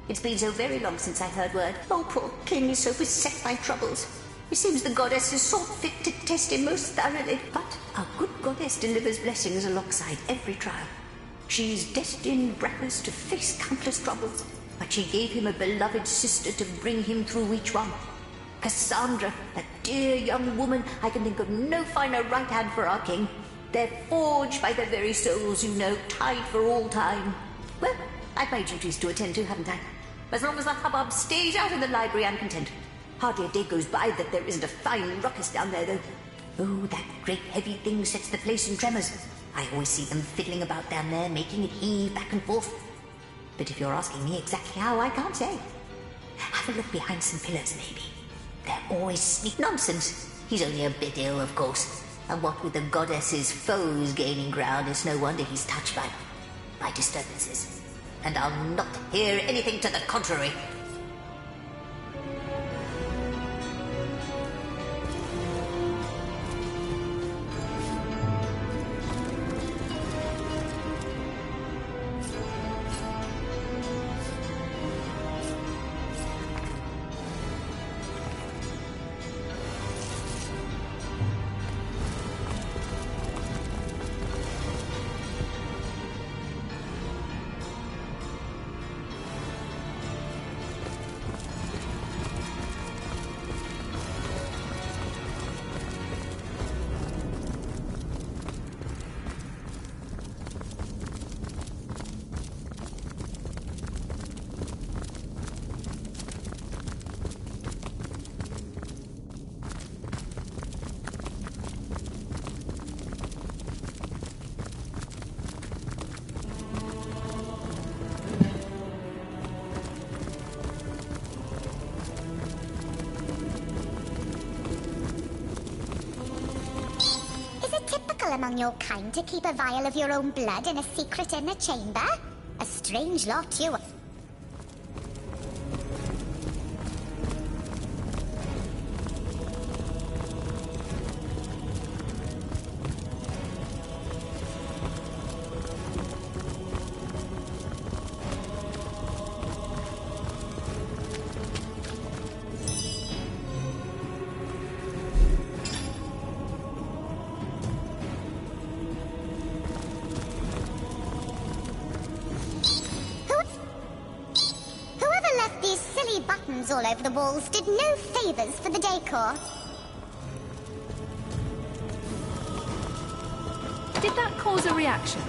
Speaker 20: It's been so very long since I heard word. Oh, poor king is so beset by troubles. It seems the goddess has sought fit to test him most thoroughly. But our good goddess delivers blessings alongside every trial. She's destined Brackus to face countless troubles, but she gave him a beloved sister to bring him through each one. Cassandra, a dear young woman, I can think of no finer right hand for our king. They're forged by their very souls, you know, tied for all time. Well, I've my duties to attend to, haven't I? As long as the hubbub stays out of the library, I'm content. Hardly a day goes by that there isn't a fine ruckus down there, though. Oh, that great heavy thing sets the place in tremors. I always see them fiddling about down there, making it heave back and forth. But if you're asking me exactly how, I can't say. Have a look behind some pillars, maybe. They're always sneak nonsense. He's only a bit ill, of course. And what with the goddess's foes gaining ground, it's no wonder he's touched by disturbances. And I'll not hear anything to the contrary.
Speaker 10: among your kind to keep a vial of your own blood in a secret inner chamber? A strange lot you are. All over the walls did no favors for the decor.
Speaker 13: Did that cause a reaction?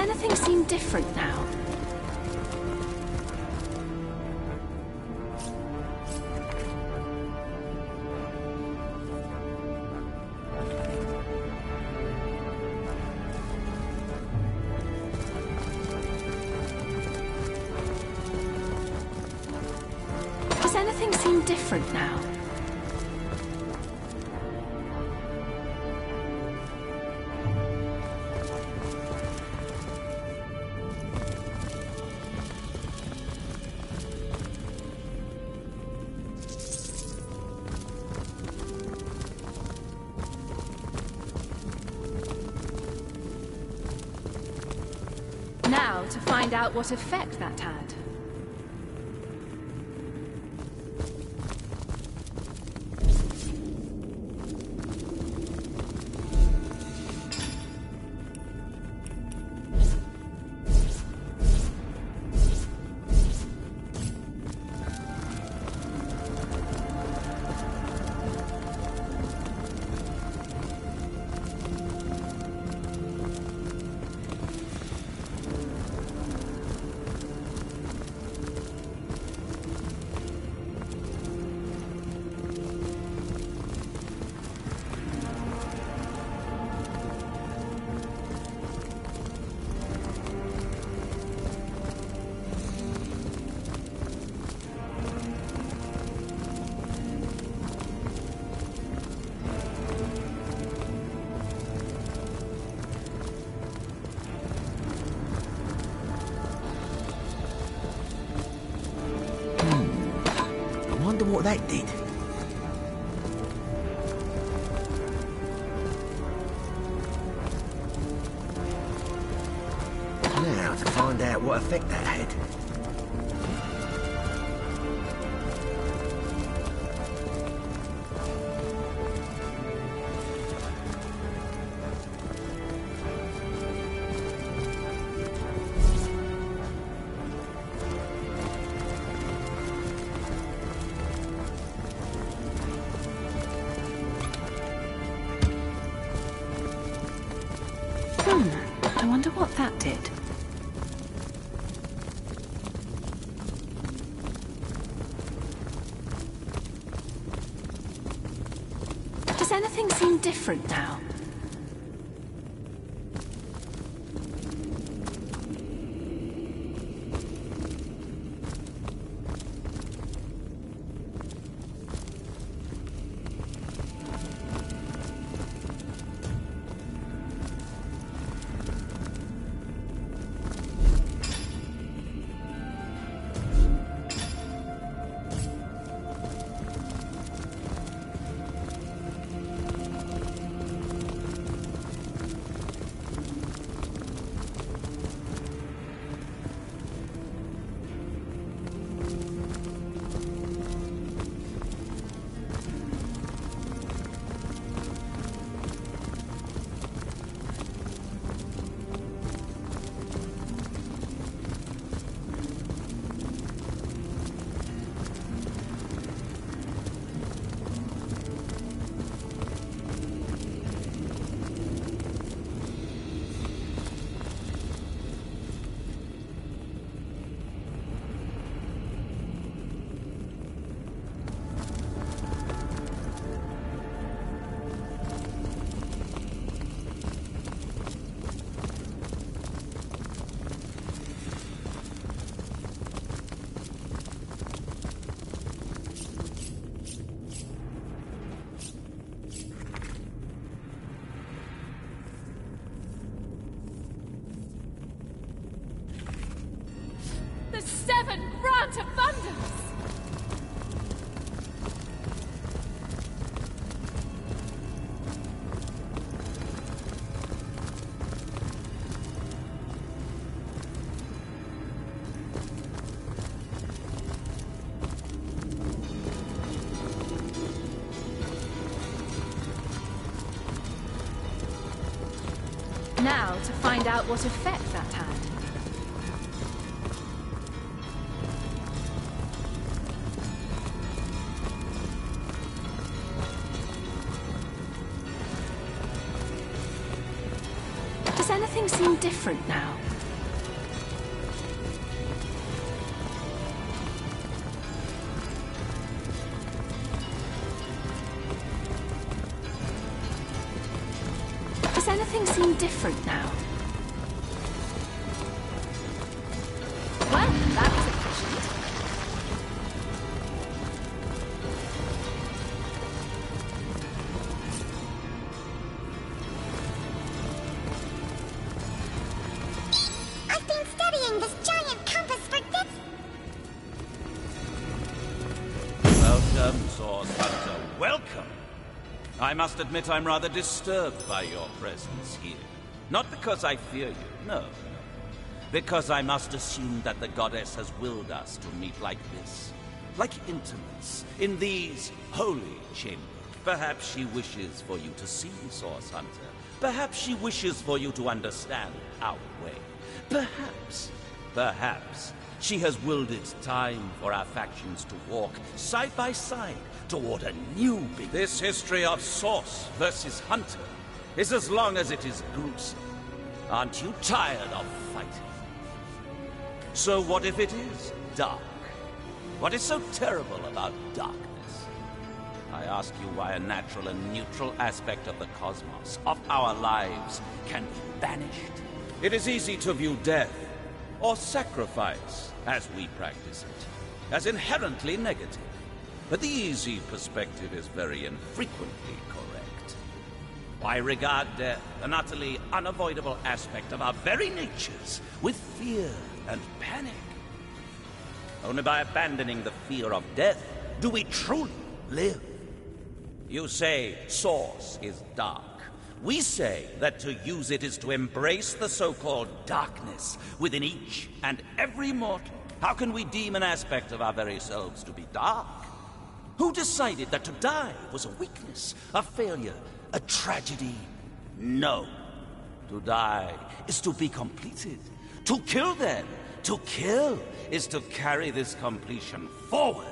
Speaker 13: Anything seem different now? Does anything seem different now? Now to find out what effect that had.
Speaker 7: What that did. Now to find out what effect that had.
Speaker 21: that did. Does anything seem different now?
Speaker 13: The seven grant abundance! Now to find out what effect that had. Does anything seem different now? Does anything seem different now? Well, that was efficient.
Speaker 10: I've been studying this giant compass for
Speaker 18: Welcome, Source Hunter. Welcome. I must admit I'm rather disturbed by your presence here. Not because I fear you, no. Because I must assume that the goddess has willed us to meet like this. Like intimates, in these holy chambers. Perhaps she wishes for you to see, Source Hunter. Perhaps she wishes for you to understand our way. Perhaps she has willed it time for our factions to walk side by side toward a new beginning. This history of Source versus Hunter is as long as it is gruesome. Aren't you tired of fighting? So what if it is dark? What is so terrible about darkness? I ask you why a natural and neutral aspect of the cosmos, of our lives, can be banished. It is easy to view death, or sacrifice, as we practice it, as inherently negative. But the easy perspective is very infrequently correct. Why regard death, an utterly unavoidable aspect of our very natures, with fear and panic? Only by abandoning the fear of death do we truly live. You say Source is dark. We say that to use it is to embrace the so-called darkness within each and every mortal. How can we deem an aspect of our very selves to be dark? Who decided that to die was a weakness, a failure, a tragedy? No. To die is to be completed. To kill, then. To kill is to carry this completion forward.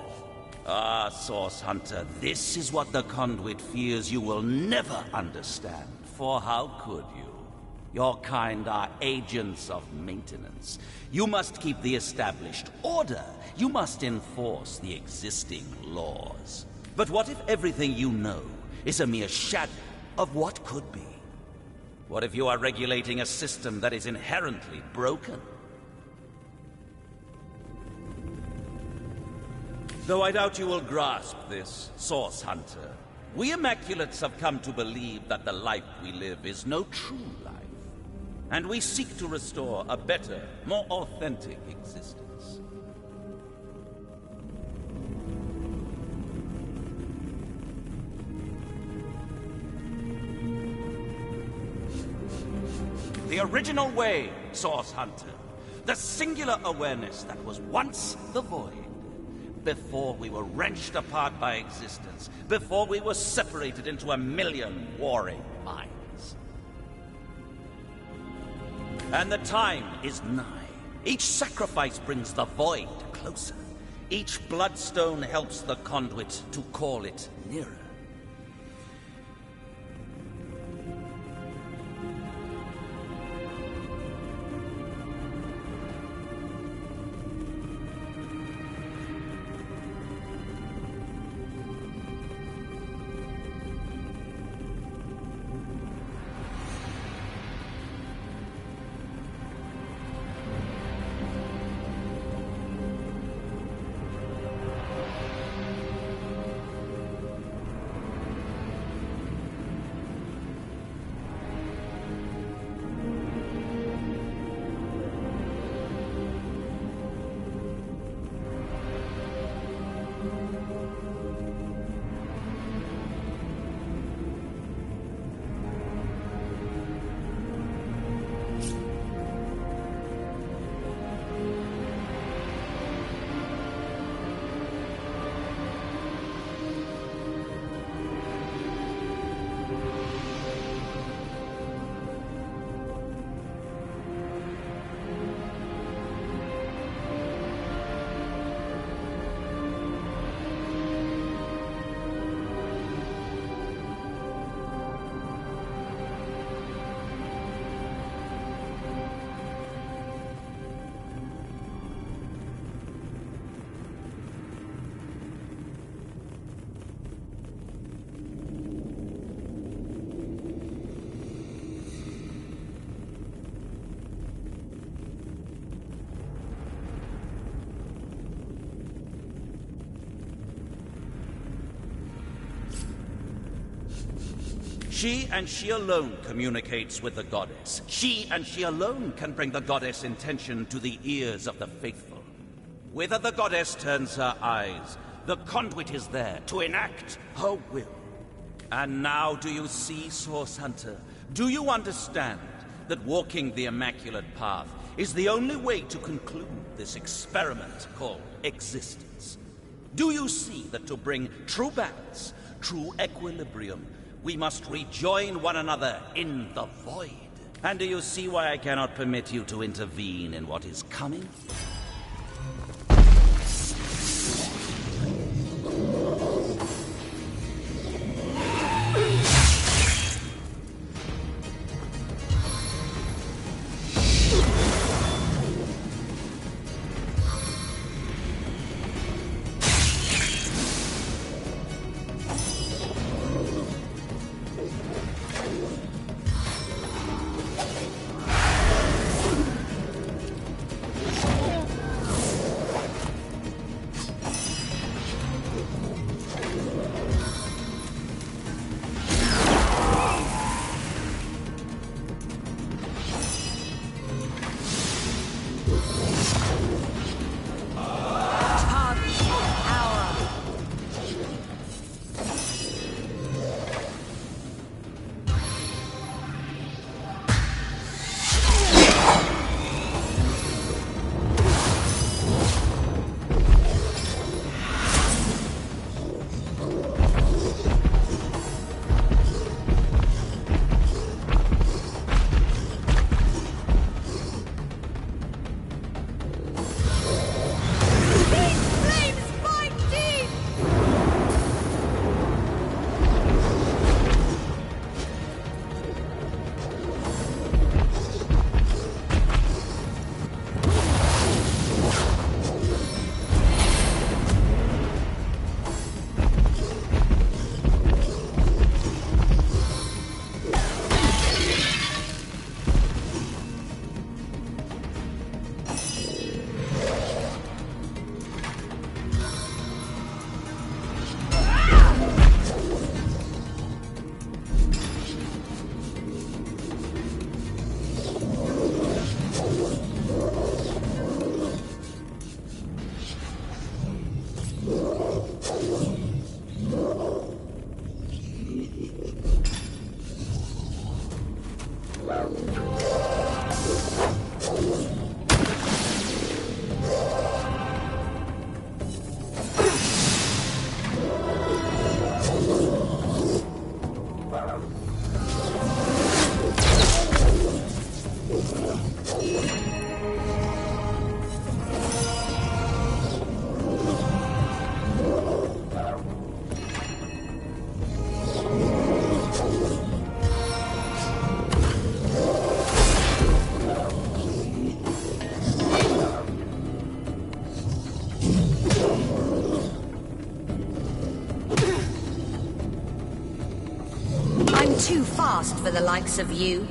Speaker 18: Ah, Source Hunter, this is what the Conduit fears you will never understand. For how could you? Your kind are agents of maintenance. You must keep the established order. You must enforce the existing laws. But what if everything you know is a mere shadow of what could be? What if you are regulating a system that is inherently broken? Though I doubt you will grasp this, Source Hunter, we Immaculates have come to believe that the life we live is no true life. And we seek to restore a better, more authentic existence. The original way, Source Hunter. The singular awareness that was once the void. Before we were wrenched apart by existence. Before we were separated into a million warring minds. And the time is nigh. Each sacrifice brings the void closer. Each bloodstone helps the conduit to call it nearer. She and she alone communicates with the goddess. She and she alone can bring the goddess' intention to the ears of the faithful. Whither the goddess turns her eyes, the conduit is there to enact her will. And now do you see, Source Hunter? Do you understand that walking the Immaculate Path is the only way to conclude this experiment called existence? Do you see that to bring true balance, true equilibrium, we must rejoin one another in the void? And do you see why I cannot permit you to intervene in what is coming?
Speaker 16: too fast for the likes of you.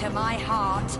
Speaker 16: To my heart.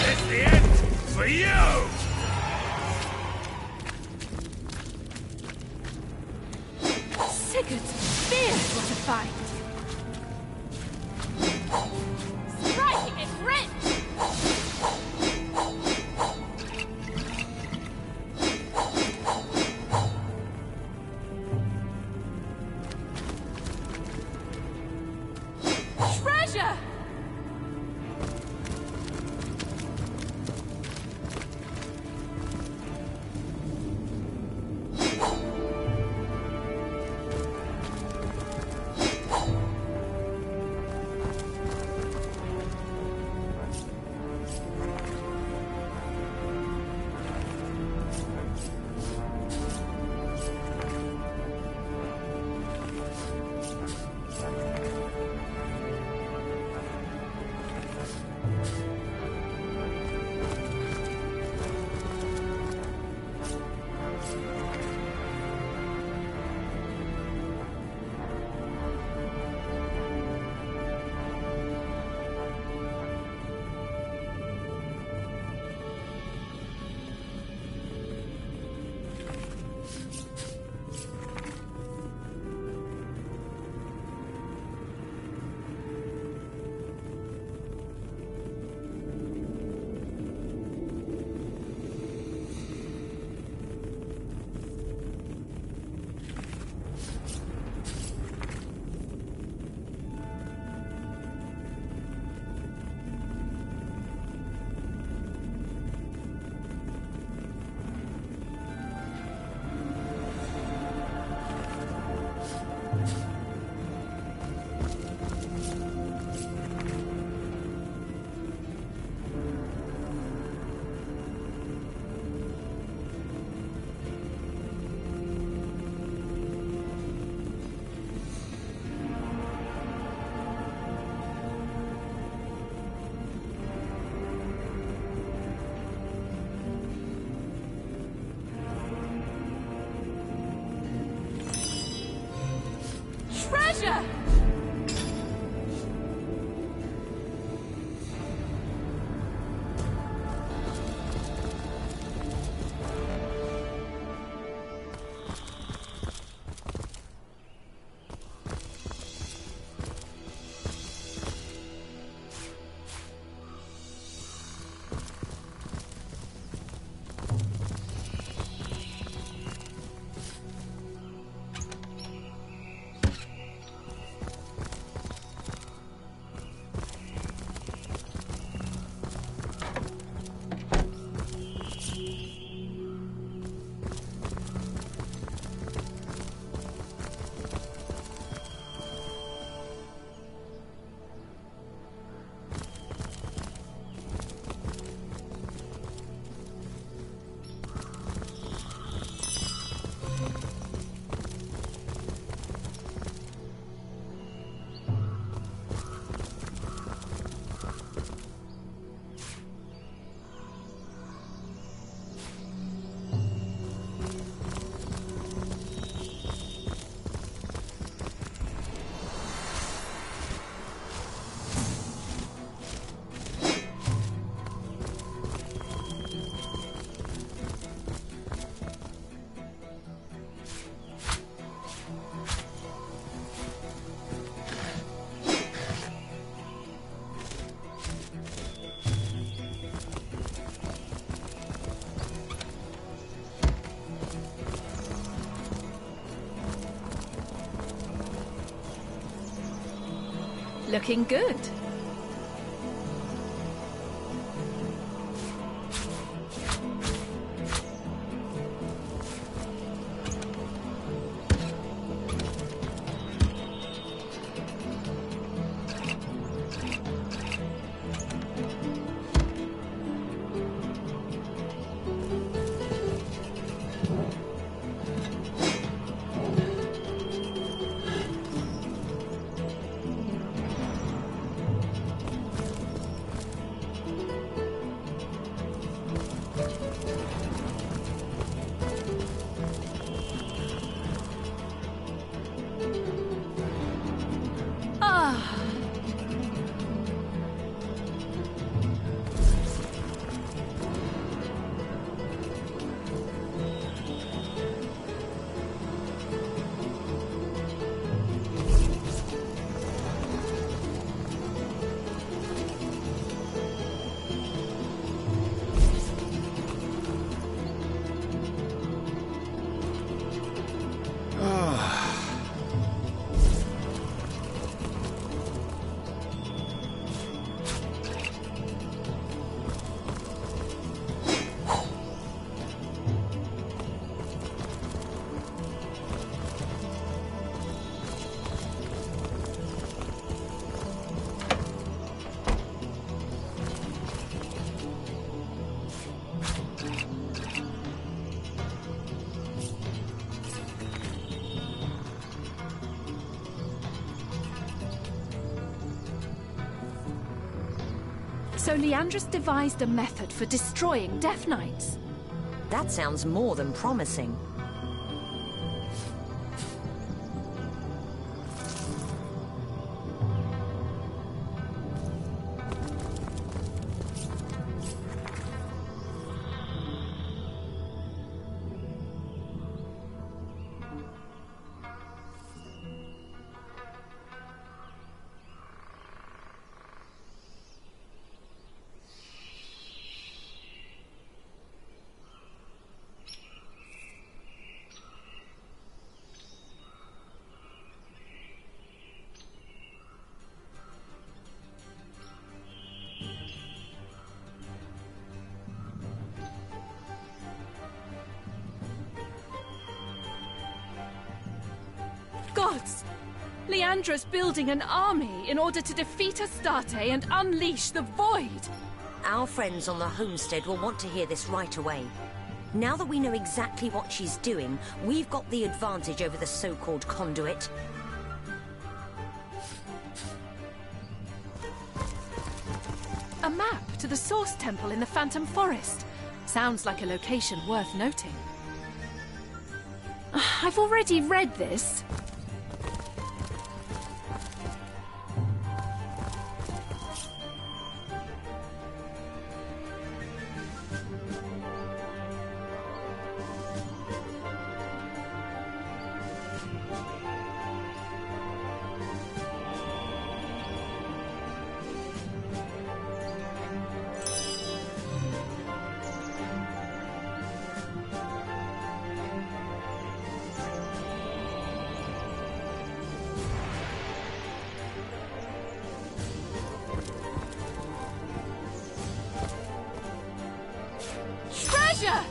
Speaker 17: It's the end for you!
Speaker 16: Sigurd's spear, what a find! Striking it rich! Treasure! treasure! Looking good. So Leandrus devised a method for destroying Death Knights.
Speaker 2: That sounds more than promising.
Speaker 16: Gods! Leandra's building an army in order to defeat Astarte and unleash the Void!
Speaker 2: Our friends on the homestead will want to hear this right away. Now that we know exactly what she's doing, we've got the advantage over the so-called conduit.
Speaker 16: A map to the Source Temple in the Phantom Forest. Sounds like a location worth noting. I've already read this. Treasure!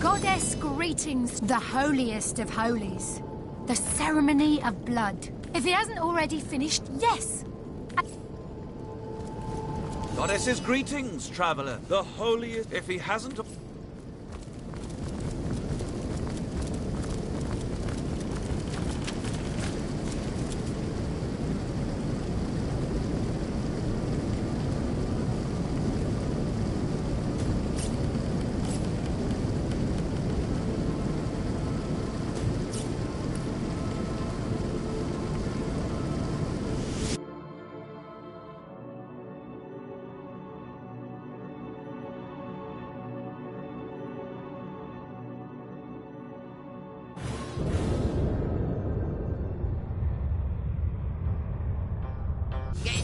Speaker 21: Goddess greetings, the holiest of holies. The ceremony of blood. If he hasn't already finished, yes.
Speaker 18: Goddess's greetings, traveler. The holiest, if he hasn't...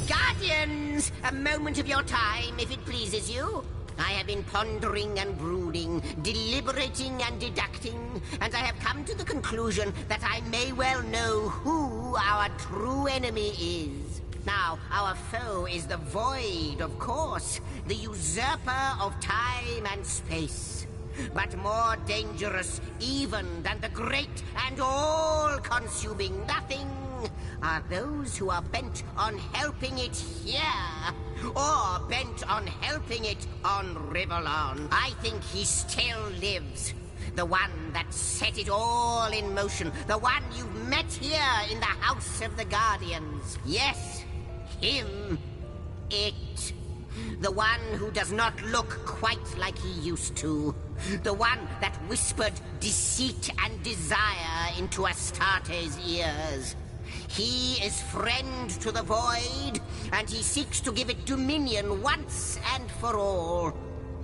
Speaker 15: Guardians, a moment of your time, if it pleases you. I have been pondering and brooding, deliberating and deducting, and I have come to the conclusion that I may well know who our true enemy is. Now, our foe is the Void, of course, the usurper of time and space. But more dangerous even than the great and all-consuming nothing are those who are bent on helping it here, or bent on helping it on Rivellon. I think he still lives. The one that set it all in motion. The one you've met here in the House of the Guardians. Yes, him. It. The one who does not look quite like he used to. The one that whispered deceit and desire into Astarte's ears. He is friend to the void, and he seeks to give it dominion once and for all.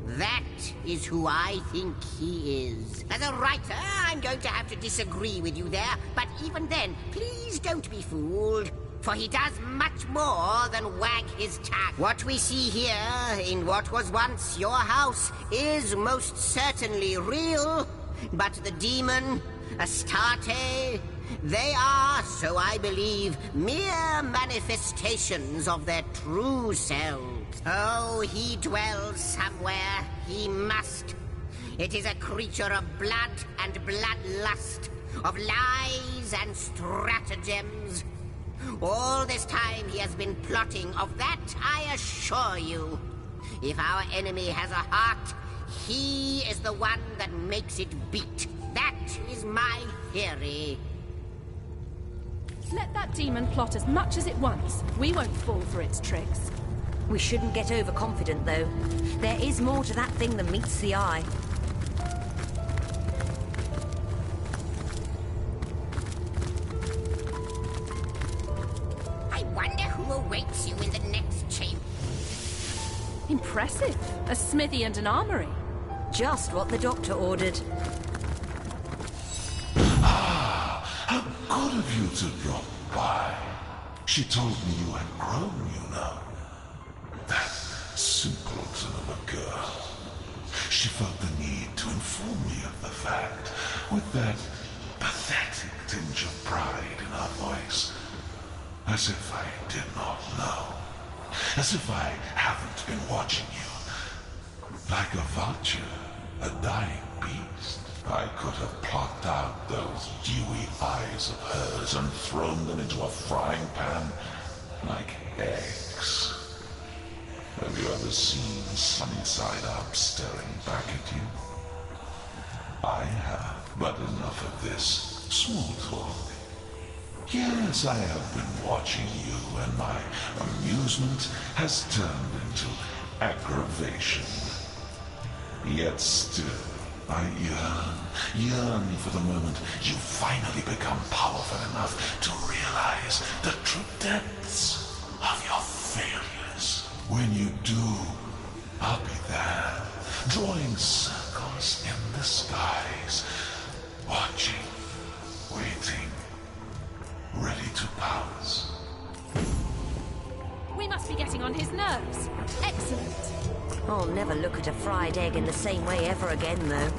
Speaker 15: That is who I think he is. As a writer, I'm going to have to disagree with you there, but even then, please don't be fooled. For he does much more than wag his tongue. What we see here, in what was once your house, is most certainly real. But the demon, Astarte, they are, so I believe, mere manifestations of their true selves. Oh, he dwells somewhere. He must. It is a creature of blood and bloodlust, of lies and stratagems. All this time he has been plotting, of that I assure you. If our enemy has a heart, he is the one that makes it beat. That is my theory.
Speaker 16: Let that demon plot as much as it wants. We won't fall for its tricks.
Speaker 2: We shouldn't get overconfident, though. There is more to that thing than meets the eye.
Speaker 15: I wonder who awaits you in the next chamber.
Speaker 16: Impressive. A smithy and an armory.
Speaker 2: Just what the doctor ordered.
Speaker 3: How good of you to drop by. She told me you had grown, you know. That simpleton of a girl. She felt the need to inform me of the fact, with that pathetic tinge of pride in her voice. As if I did not know. As if I haven't been watching you. Like a vulture, a dying beast. I could have plucked out those dewy eyes of hers and thrown them into a frying pan like eggs. Have you ever seen Sunny Side Up staring back at you? I have, but enough of this small talk. Yes, I have been watching you, and my amusement has turned into aggravation. Yet still, I yearn for the moment you finally become powerful enough to realize the true depths of your failures. When you do, I'll be there, drawing circles in the skies, watching, waiting, ready to pounce.
Speaker 16: We must be getting on his nerves. Excellent.
Speaker 2: I'll never look at a fried egg in the same way ever again, though.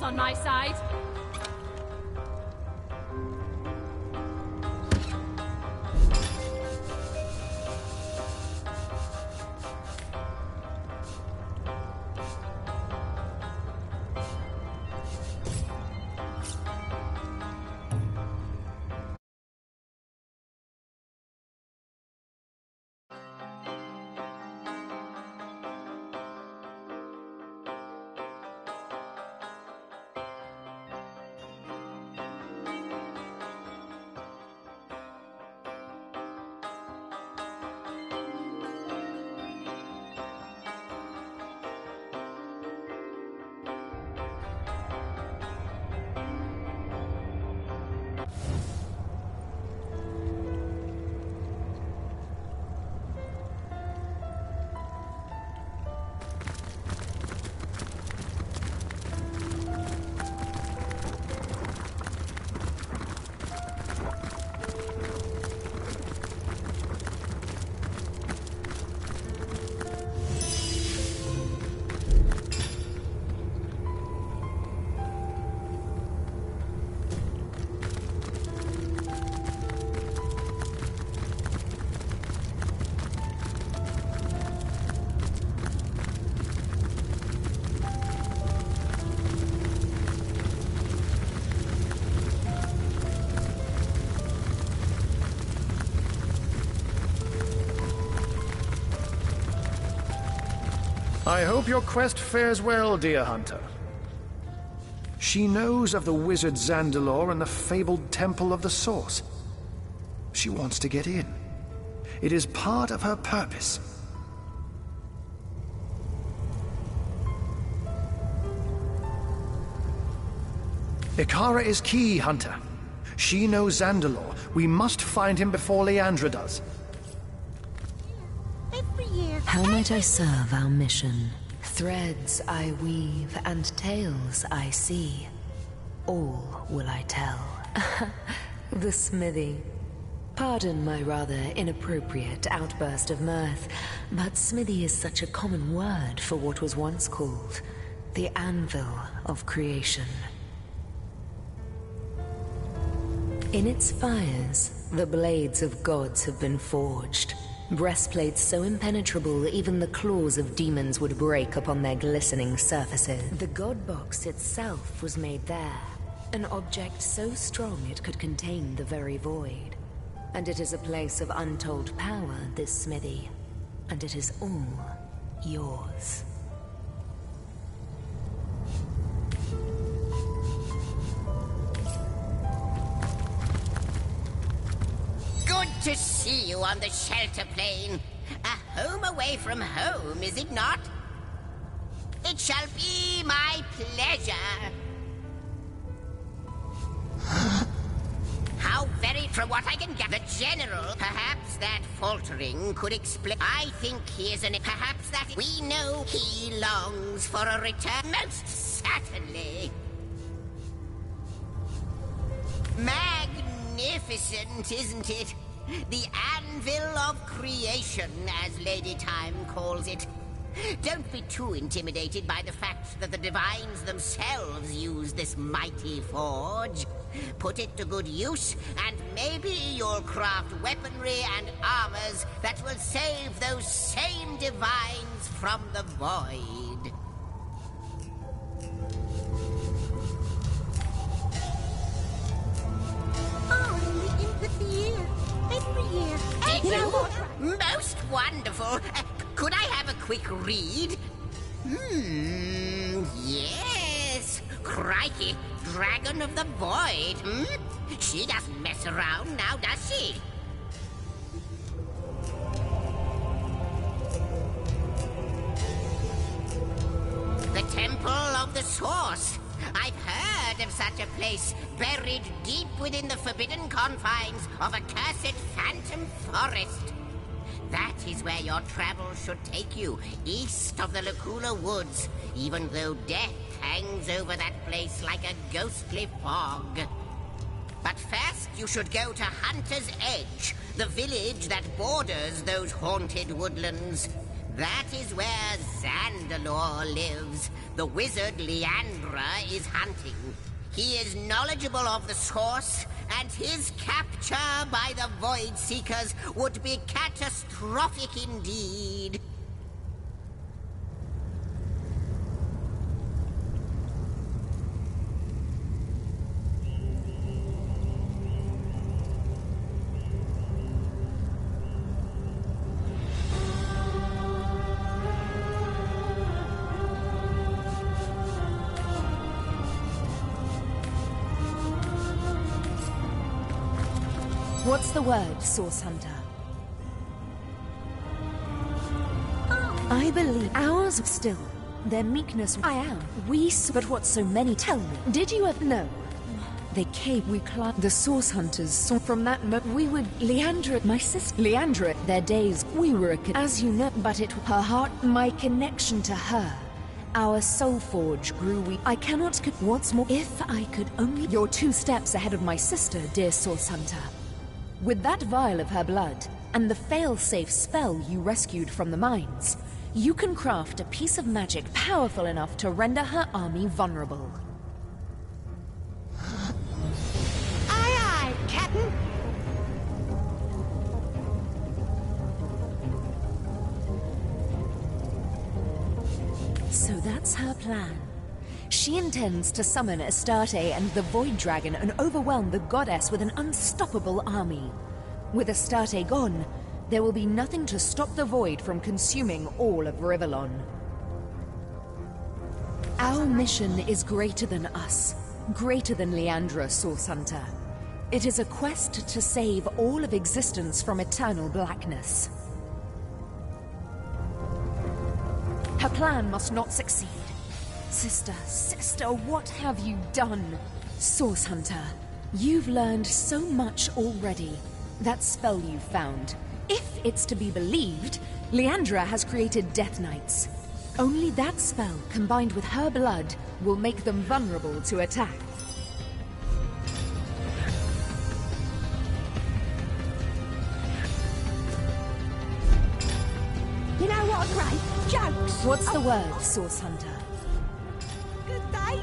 Speaker 16: On my side.
Speaker 1: I hope your quest fares well, dear hunter. She knows of the wizard Zandalor and the fabled Temple of the Source. She wants to get in. It is part of her purpose. Ikara is key, hunter. She knows Zandalor. We must find him before Leandra does.
Speaker 22: How might I serve our mission? Threads I weave and tales I see. All will I tell. The smithy. Pardon my rather inappropriate outburst of mirth, but smithy is such a common word for what was once called the anvil of creation. In its fires, the blades of gods have been forged. Breastplates so impenetrable even the claws of demons would break upon their glistening surfaces. The god box itself was made there, an object so strong it could contain the very void. And it is a place of untold power, this smithy, and it is all yours.
Speaker 15: Good to see you on the shelter plane. A home away from home, is it not? It shall be my pleasure. How very, from what I can get, the General, perhaps that faltering could explain. I think he is perhaps that we know he longs for a return. Most certainly. Magnificent, isn't it? The anvil of creation, as Lady Time calls it. Don't be too intimidated by the fact that the divines themselves use this mighty forge. Put it to good use, and maybe you'll craft weaponry and armors that will save those same divines from the void. Every year. You know what? Most wonderful. Could I have a quick read? Yes. Crikey, Dragon of the Void, She doesn't mess around now, does she? The Temple of the Source. I've heard of such a place, buried deep within the forbidden confines of a cursed phantom forest. That is where your travels should take you, east of the Lacuna Woods, even though death hangs over that place like a ghostly fog. But first, you should go to Hunter's Edge, the village that borders those haunted woodlands. That is where Zandalor lives. The wizard Leandra is hunting. He is knowledgeable of the source, and his capture by the Void Seekers would be catastrophic indeed.
Speaker 22: What's the word, Source Hunter? I believe ours still. Their meekness I am. But what so many tell me. Did you ever know? They came, we climbed. The Source Hunters saw from that we would Leandra, my sister. Leandra, their days, we were as you know, but it her heart, my connection to her. Our soul forge grew weak. I cannot what's more, if I could only. You're 2 steps ahead of my sister, dear Source Hunter. With that vial of her blood, and the fail-safe spell you rescued from the mines, you can craft a piece of magic powerful enough to render her army vulnerable.
Speaker 5: Aye, aye, Captain.
Speaker 22: So that's her plan. She intends to summon Astarte and the Void Dragon and overwhelm the goddess with an unstoppable army. With Astarte gone, there will be nothing to stop the Void from consuming all of Rivellon. Our mission is greater than us, greater than Leandra, Source Hunter. It is a quest to save all of existence from eternal blackness. Her plan must not succeed. Sister, what have you done? Source Hunter, you've learned so much already. That spell you found. If it's to be believed, Leandra has created Death Knights. Only that spell, combined with her blood, will make them vulnerable to attack.
Speaker 5: You know what, Gray? Jokes!
Speaker 22: What's the word, Source Hunter?
Speaker 5: Good day.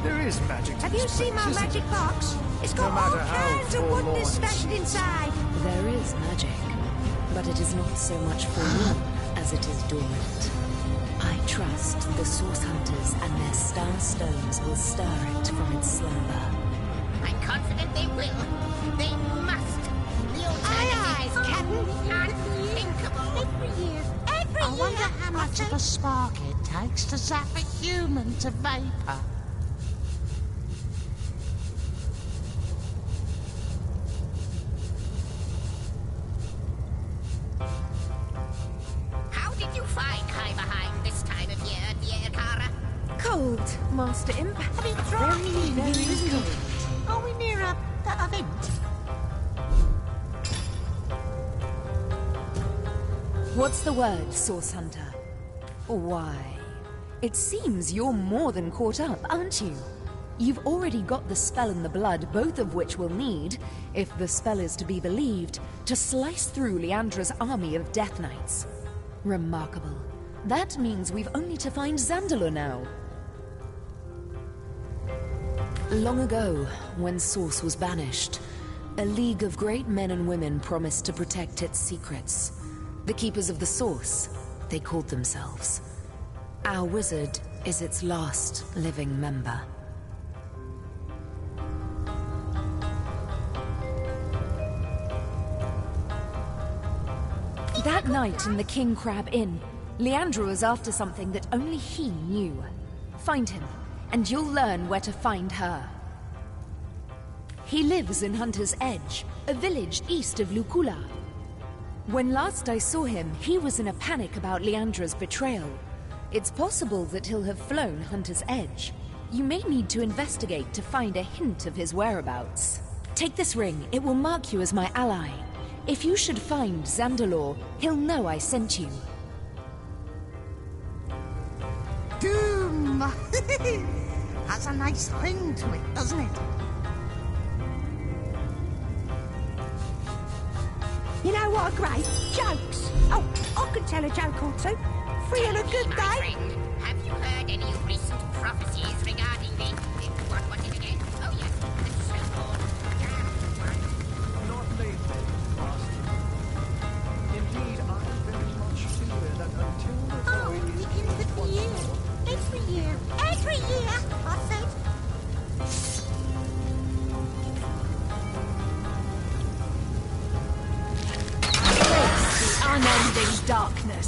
Speaker 1: There is magic to
Speaker 5: Have you
Speaker 1: this
Speaker 5: seen
Speaker 1: place,
Speaker 5: my
Speaker 1: isn't
Speaker 5: magic
Speaker 1: it?
Speaker 5: box? It's
Speaker 1: No
Speaker 5: got all
Speaker 1: matter how
Speaker 5: kinds of
Speaker 1: forlorn
Speaker 5: wonders
Speaker 1: it
Speaker 5: stashed
Speaker 1: seems.
Speaker 5: inside.
Speaker 22: There is magic, but it is not so much forlorn as it is dormant. I trust the Source Hunters and their star stones will stir it from its slumber.
Speaker 15: I'm confident they will. They must. The alternative
Speaker 5: Captain.
Speaker 15: unthinkable.
Speaker 5: Every
Speaker 9: I wonder how much of a spark it takes to zap a human to vapor.
Speaker 15: How did you find Heimerheim this time of year, dear Kara?
Speaker 22: Cold, Master Imp.
Speaker 9: Have you tried?
Speaker 22: Very cold.
Speaker 9: Are we near a event?
Speaker 22: What's the word, Source Hunter? Why, it seems you're more than caught up, aren't you? You've already got the spell and the blood, both of which we'll need, if the spell is to be believed, to slice through Leandra's army of Death Knights. Remarkable. That means we've only to find Zandalor now. Long ago, when Source was banished, a league of great men and women promised to protect its secrets. The Keepers of the Source, they called themselves. Our wizard is its last living member. That night in the King Crab Inn, Leandra was after something that only he knew. Find him, and you'll learn where to find her. He lives in Hunter's Edge, a village east of Lucula. When last I saw him, he was in a panic about Leandra's betrayal. It's possible that he'll have flown Hunter's Edge. You may need to investigate to find a hint of his whereabouts. Take this ring, it will mark you as my ally. If you should find Zandalor, he'll know I sent you.
Speaker 9: Doom! Has a nice ring to it, doesn't it?
Speaker 5: You know what, Gray? Jokes. Oh, I can tell a joke or two. Free on a good
Speaker 15: My
Speaker 5: day.
Speaker 15: friend, have you heard any recent prophecies regarding the... What is it again? Oh, yes, the so-called...
Speaker 1: Not lately, Master. Indeed, I very much fear that until the void is healed once more...
Speaker 10: Every year, I said.
Speaker 16: The unending darkness.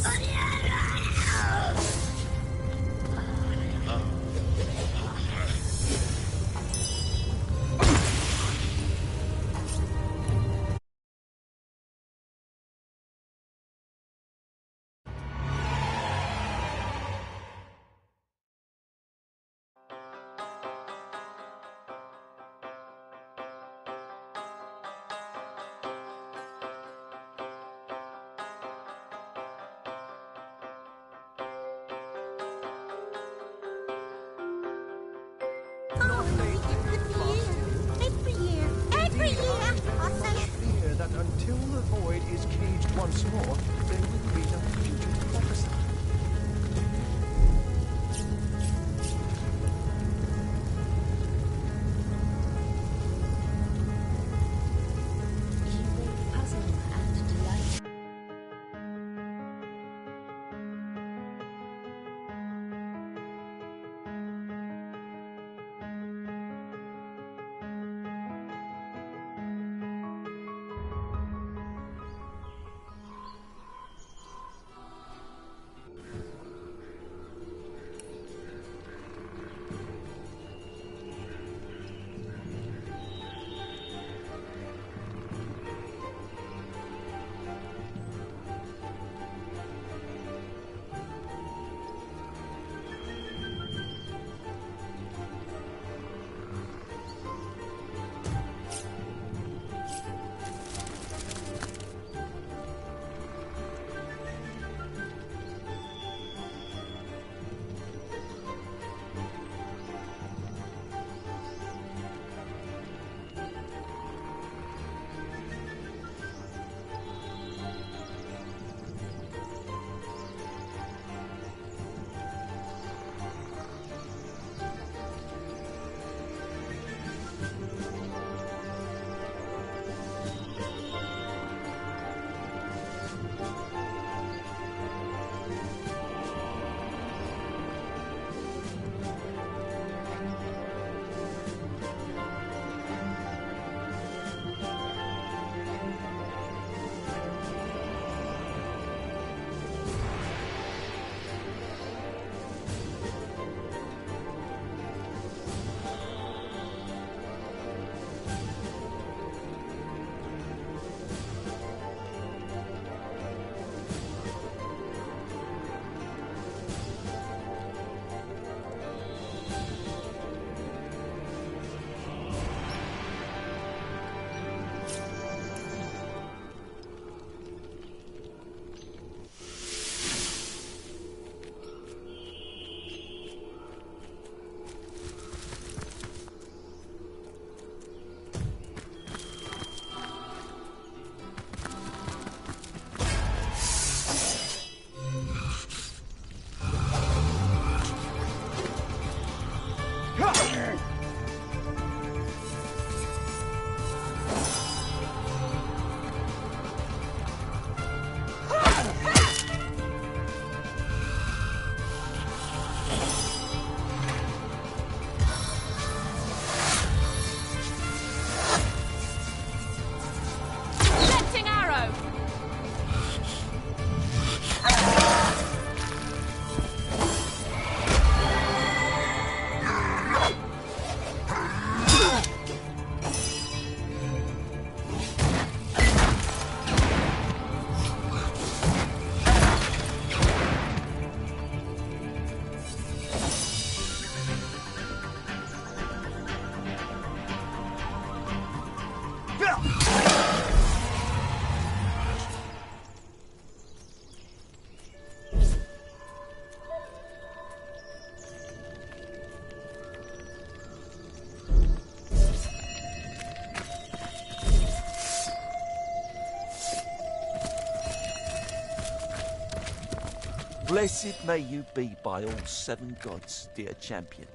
Speaker 4: Blessed may you be by all 7 gods, dear champion.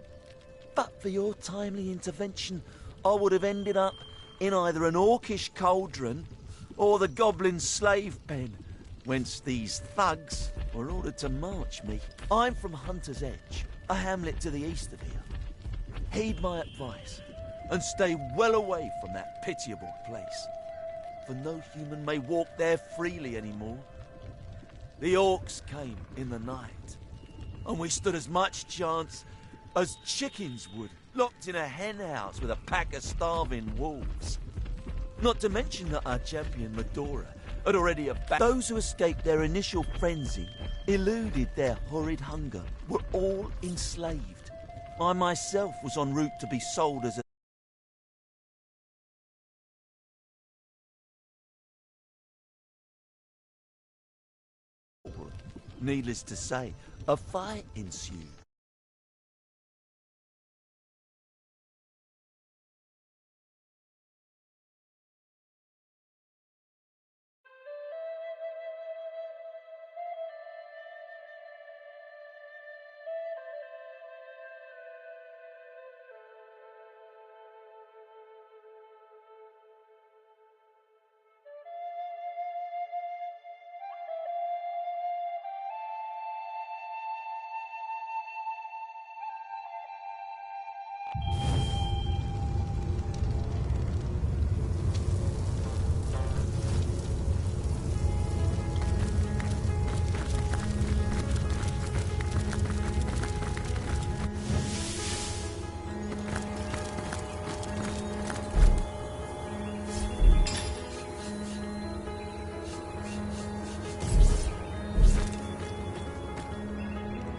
Speaker 4: But for your timely intervention, I would have ended up in either an orcish cauldron or the goblin slave pen, whence these thugs were ordered to march me. I'm from Hunter's Edge, a hamlet to the east of here. Heed my advice and stay well away from that pitiable place, for no human may walk there freely anymore. The orcs came in the night, and we stood as much chance as chickens would, locked in a hen house with a pack of starving wolves. Not to mention that our champion Medora had already abandoned. Those who escaped their initial frenzy, eluded their horrid hunger, were all enslaved. I myself was en route to be sold as a Needless to say, a fight ensued.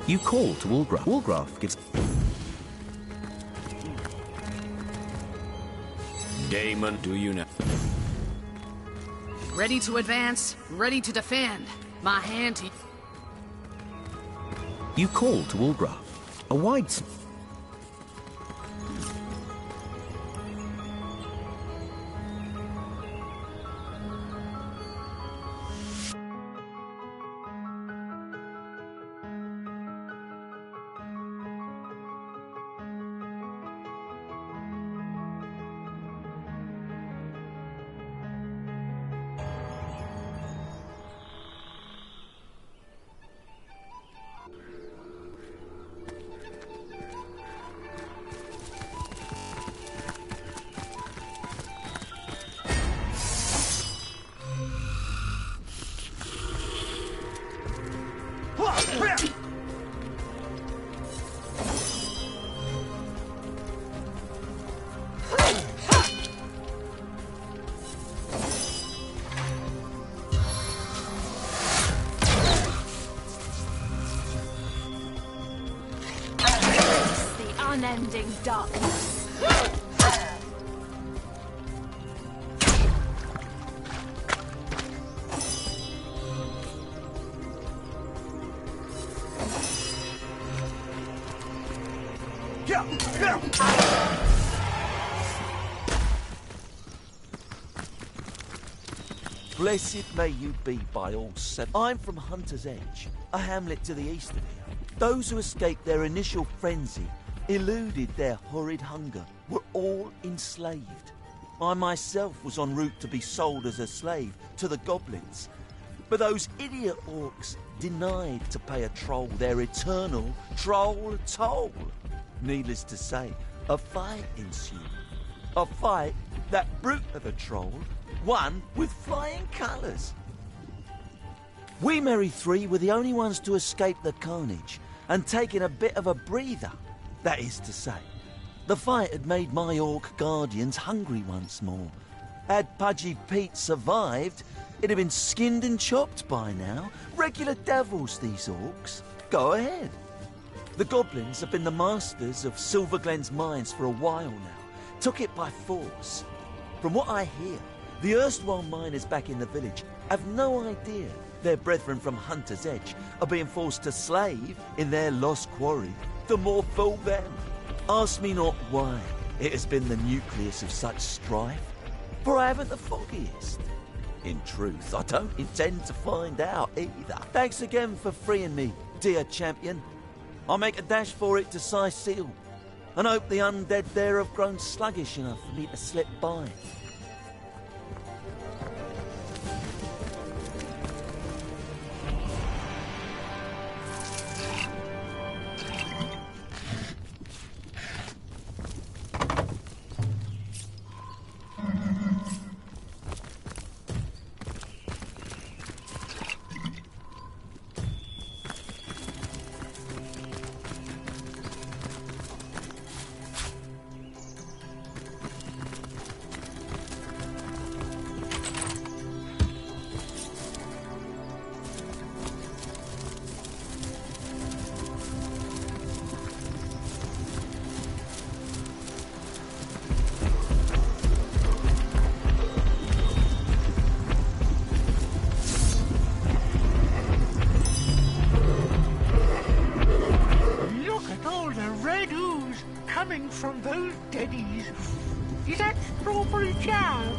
Speaker 7: You call to Wolgraf. Wolgraf gives...
Speaker 11: Damon, do you know?
Speaker 6: Ready to advance, ready to defend. My hand to...
Speaker 7: You call to Wolgraf. A wide...
Speaker 21: Unending darkness.
Speaker 4: Blessed may you be by all 7. I'm from Hunter's Edge, a hamlet to the east of here. Those who escaped their initial frenzy, eluded their horrid hunger, were all enslaved. I myself was en route to be sold as a slave to the goblins, but those idiot orcs denied to pay a troll their eternal troll toll. Needless to say, a fight ensued. A fight that brute of a troll won with flying colours. We merry 3 were the only ones to escape the carnage and taking a bit of a breather. That is to say, the fight had made my orc guardians hungry once more. Had Pudgy Pete survived, it'd have been skinned and chopped by now. Regular devils, these orcs. Go ahead. The goblins have been the masters of Silverglen's mines for a while now. Took it by force. From what I hear, the erstwhile miners back in the village have no idea their brethren from Hunter's Edge are being forced to slave in their lost quarry. The more fool them. Ask me not why it has been the nucleus of such strife, for I haven't the foggiest. In truth, I don't intend to find out either. Thanks again for freeing me, dear champion. I'll make a dash for it to size seal, and hope the undead there have grown sluggish enough for me to slip by.
Speaker 8: From those deadies. Is that strawberry jam?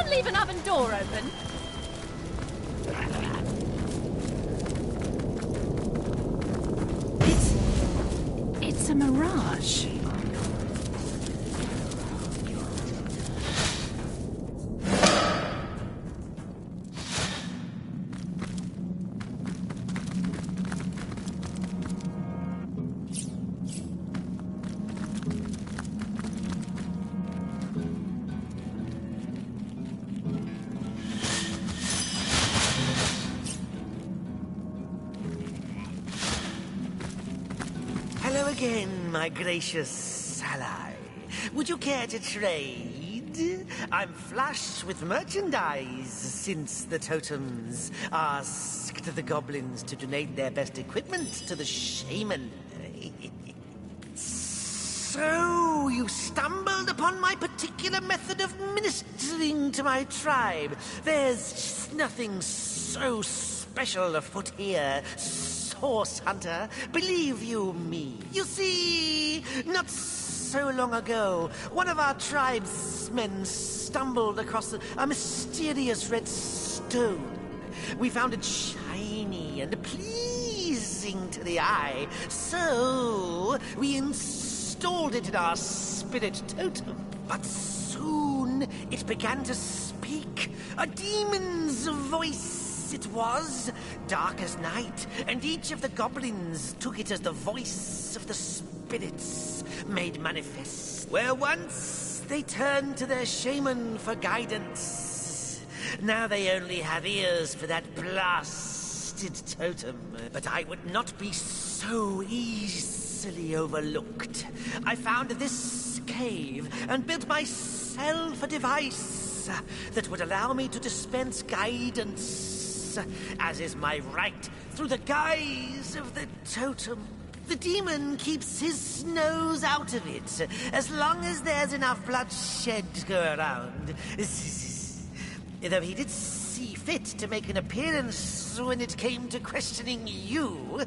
Speaker 16: Leave an oven door open. It's a mirage.
Speaker 14: Hello again, my gracious ally. Would you care to trade? I'm flush with merchandise since the totems asked the goblins to donate their best equipment to the shaman. So, you stumbled upon my particular method of ministering to my tribe. There's just nothing so special afoot here, Source Hunter, believe you me. You see, not so long ago, one of our tribesmen stumbled across a mysterious red stone. We found it shiny and pleasing to the eye, so we installed it in our spirit totem. But soon it began to speak, a demon's voice. It was dark as night, and each of the goblins took it as the voice of the spirits made manifest. Where once they turned to their shaman for guidance, now they only have ears for that blasted totem. But I would not be so easily overlooked. I found this cave and built myself a device that would allow me to dispense guidance, as is my right, through the guise of the totem. The demon keeps his nose out of it, as long as there's enough bloodshed to go around. Though he did see fit to make an appearance when it came to questioning you.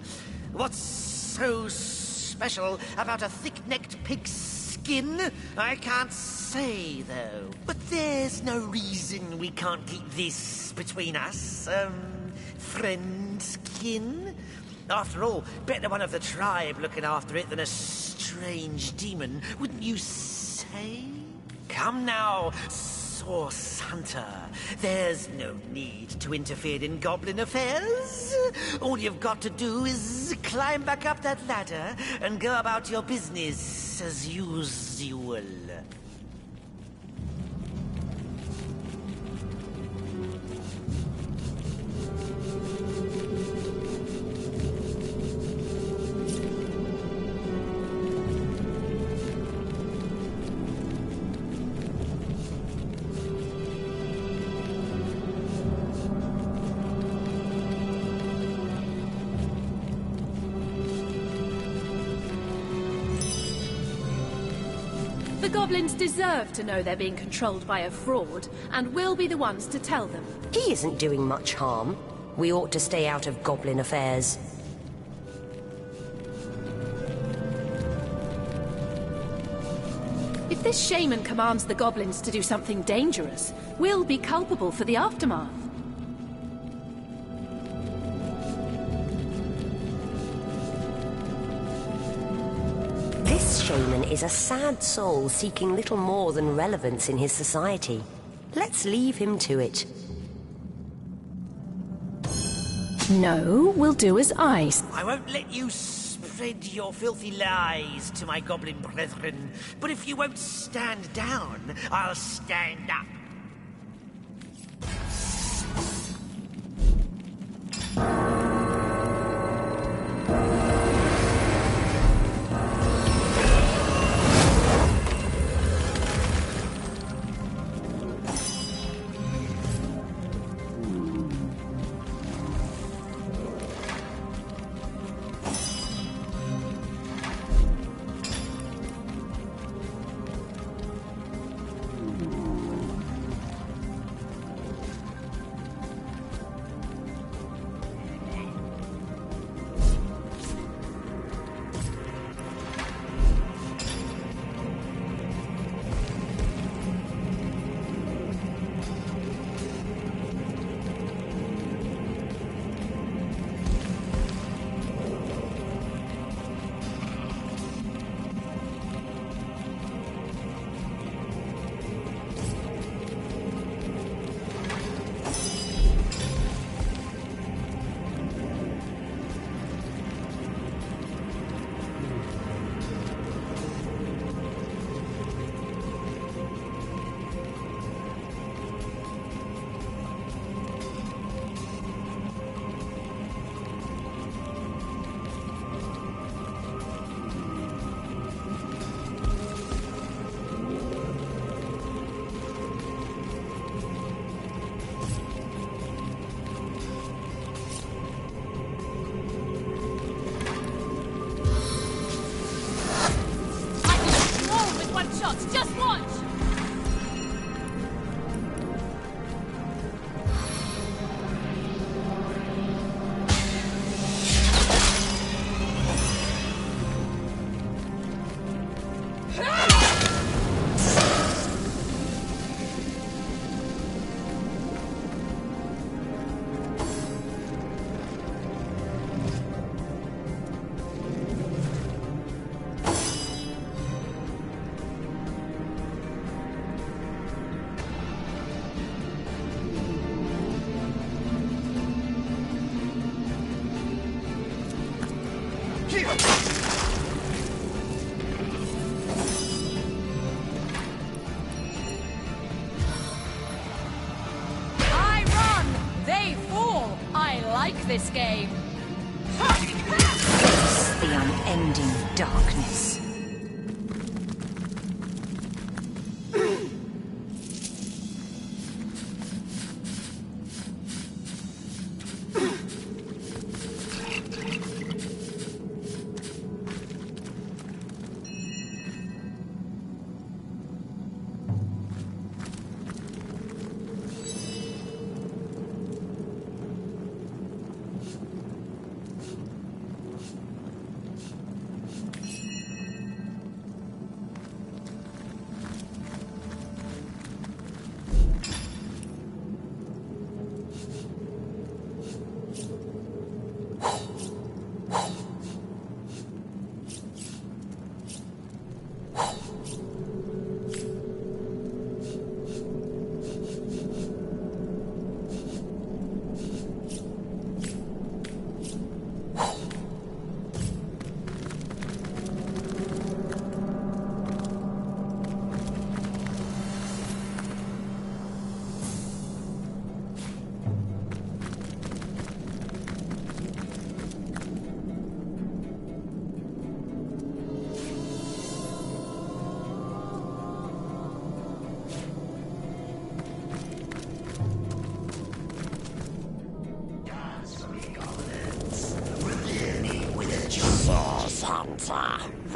Speaker 14: What's so special about a thick-necked pig's skin? I can't say, though. But there's no reason we can't keep this between us, friendskin. After all, better one of the tribe looking after it than a strange demon, wouldn't you say? Come now, Source Hunter. There's no need to interfere in goblin affairs. All you've got to do is climb back up that ladder and go about your business as usual.
Speaker 16: The goblins deserve to know they're being controlled by a fraud, and we'll be the ones to tell them.
Speaker 2: He isn't doing much harm. We ought to stay out of goblin affairs.
Speaker 16: If this shaman commands the goblins to do something dangerous, we'll be culpable for the aftermath.
Speaker 2: This shaman is a sad soul seeking little more than relevance in his society. Let's leave him to it.
Speaker 16: No, we'll do as I...
Speaker 14: I won't let you spread your filthy lies to my goblin brethren, but if you won't stand down, I'll stand up.
Speaker 13: Just watch! I run, they fall. I like this game.
Speaker 2: Face the unending darkness.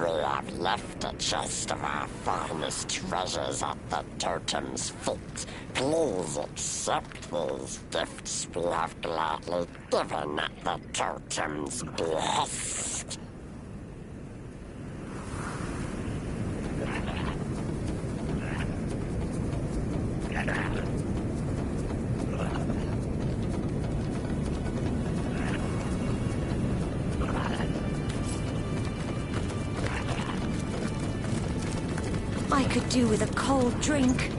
Speaker 12: We have left a chest of our finest treasures at the totem's feet. Please accept these gifts we have gladly given at the totem's behest.
Speaker 2: I could do with a cold drink.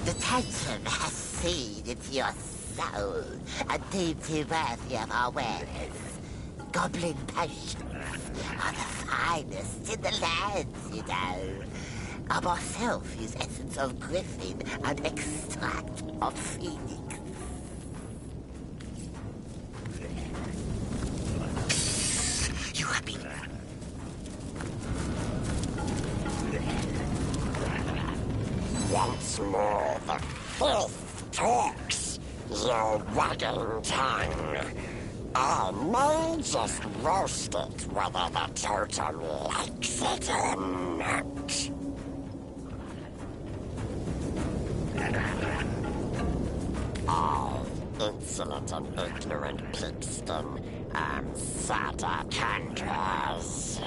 Speaker 12: The totem has seen into your soul and deemed you worthy of our wares. Goblin potions are the finest in the lands, you know. I myself use essence of griffin and extract of phoenix. You have been... Once more, the filth talks, your wagging tongue. I may just roast it whether the totem likes it or not. I, insolent and ignorant pigskin, am Sada Kandras,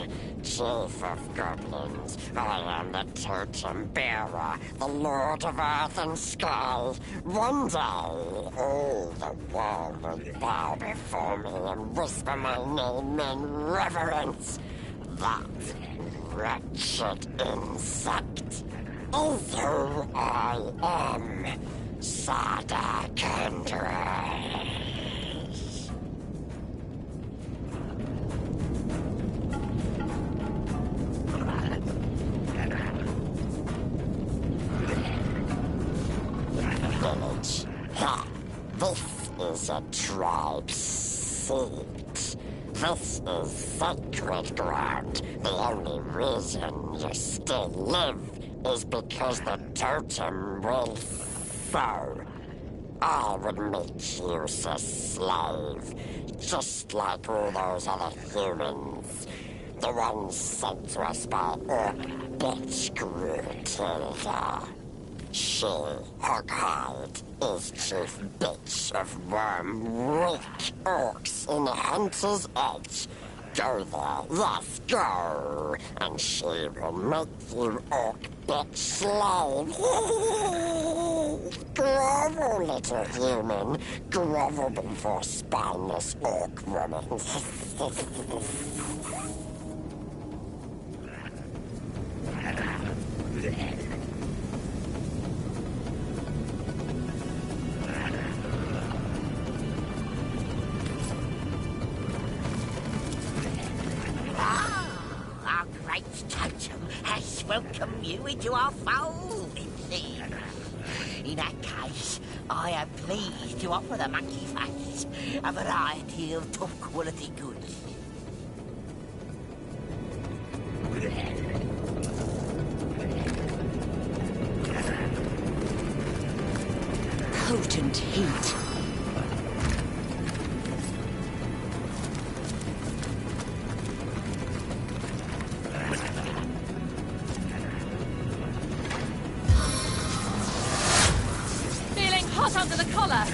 Speaker 12: chief of goblins. I am the totem bearer, the lord of earth and sky. One day, all the world will bow before me and whisper my name in reverence. That wretched insect is who I am, Sada Kandras. Village. Ha! This is a tribe's seat. This is sacred ground. The only reason you still live is because the totem will so. I would make you a slave, just like all those other humans. The ones sent to us by Orc Bitch Grootilda. She, Hoghide, is chief bitch of worm weak orcs in the Hunter's Edge. Go there, yes, go, and she will make you orc bitch slave. Grovel, little human. Grovel before spineless orc woman.
Speaker 15: Our great totem has welcomed you into our fold, it seems. In that case, I am pleased to offer the monkey face a variety of top-quality goods.
Speaker 2: Potent heat.
Speaker 16: Feeling hot under the collar.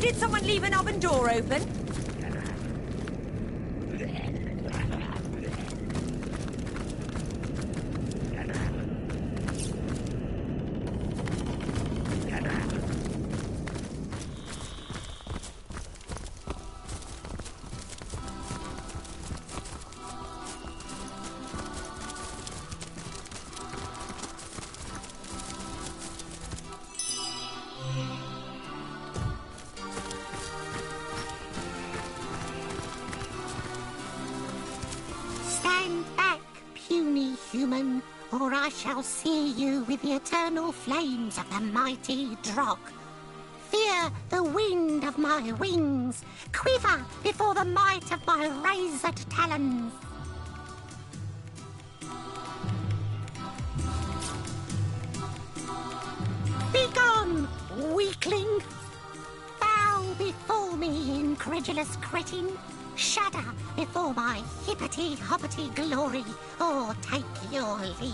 Speaker 2: Did someone leave an oven door open?
Speaker 15: Stand back, puny human.
Speaker 5: or I shall sear you with the eternal flames of the mighty Drog. Fear the wind of my wings. Quiver before the might of my razored talons. Begone, weakling! Bow before me, incredulous cretin. Shudder before my hippity-hoppity glory, or take your leave.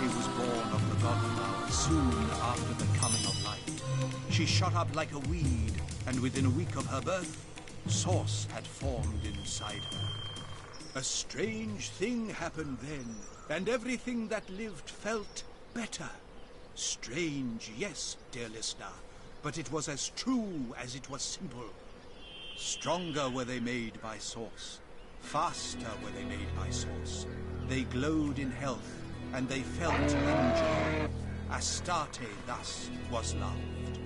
Speaker 19: Was born of the godflower soon after the coming of light. She shot up like a weed, and within a week of her birth, Source had formed inside her. A strange thing happened then, and everything that lived felt better. Strange, yes, dear listener, but it was as true as it was simple. Stronger were they made by Source. Faster were they made by Source. They glowed in health, and they felt in joy. Astarte thus was loved.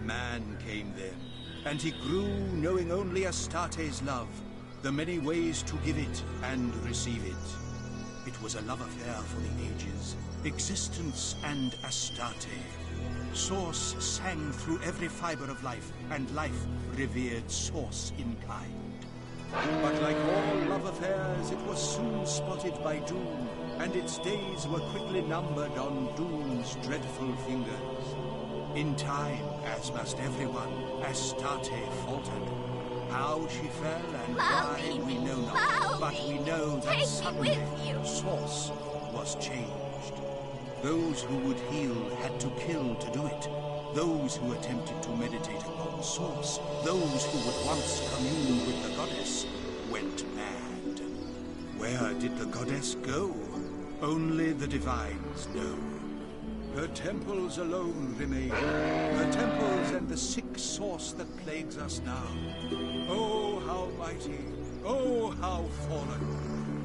Speaker 19: Man came then, and he grew knowing only Astarte's love, the many ways to give it and receive it. It was a love affair for the ages, existence and Astarte. Source sang through every fiber of life, and life revered Source in kind. But like all love affairs, it was soon spotted by doom, and its days were quickly numbered on Doom's dreadful fingers. In time, as must everyone, Astarte faltered. How she fell and why we know not, but we know that suddenly Source was changed. Those who would heal had to kill to do it. Those who attempted to meditate upon Source, those who would once commune with the goddess, went mad. Where did the goddess go? Only the divines know. Her temples alone remain. Her temples and the sick Source that plagues us now. Oh, how mighty! Oh, how fallen!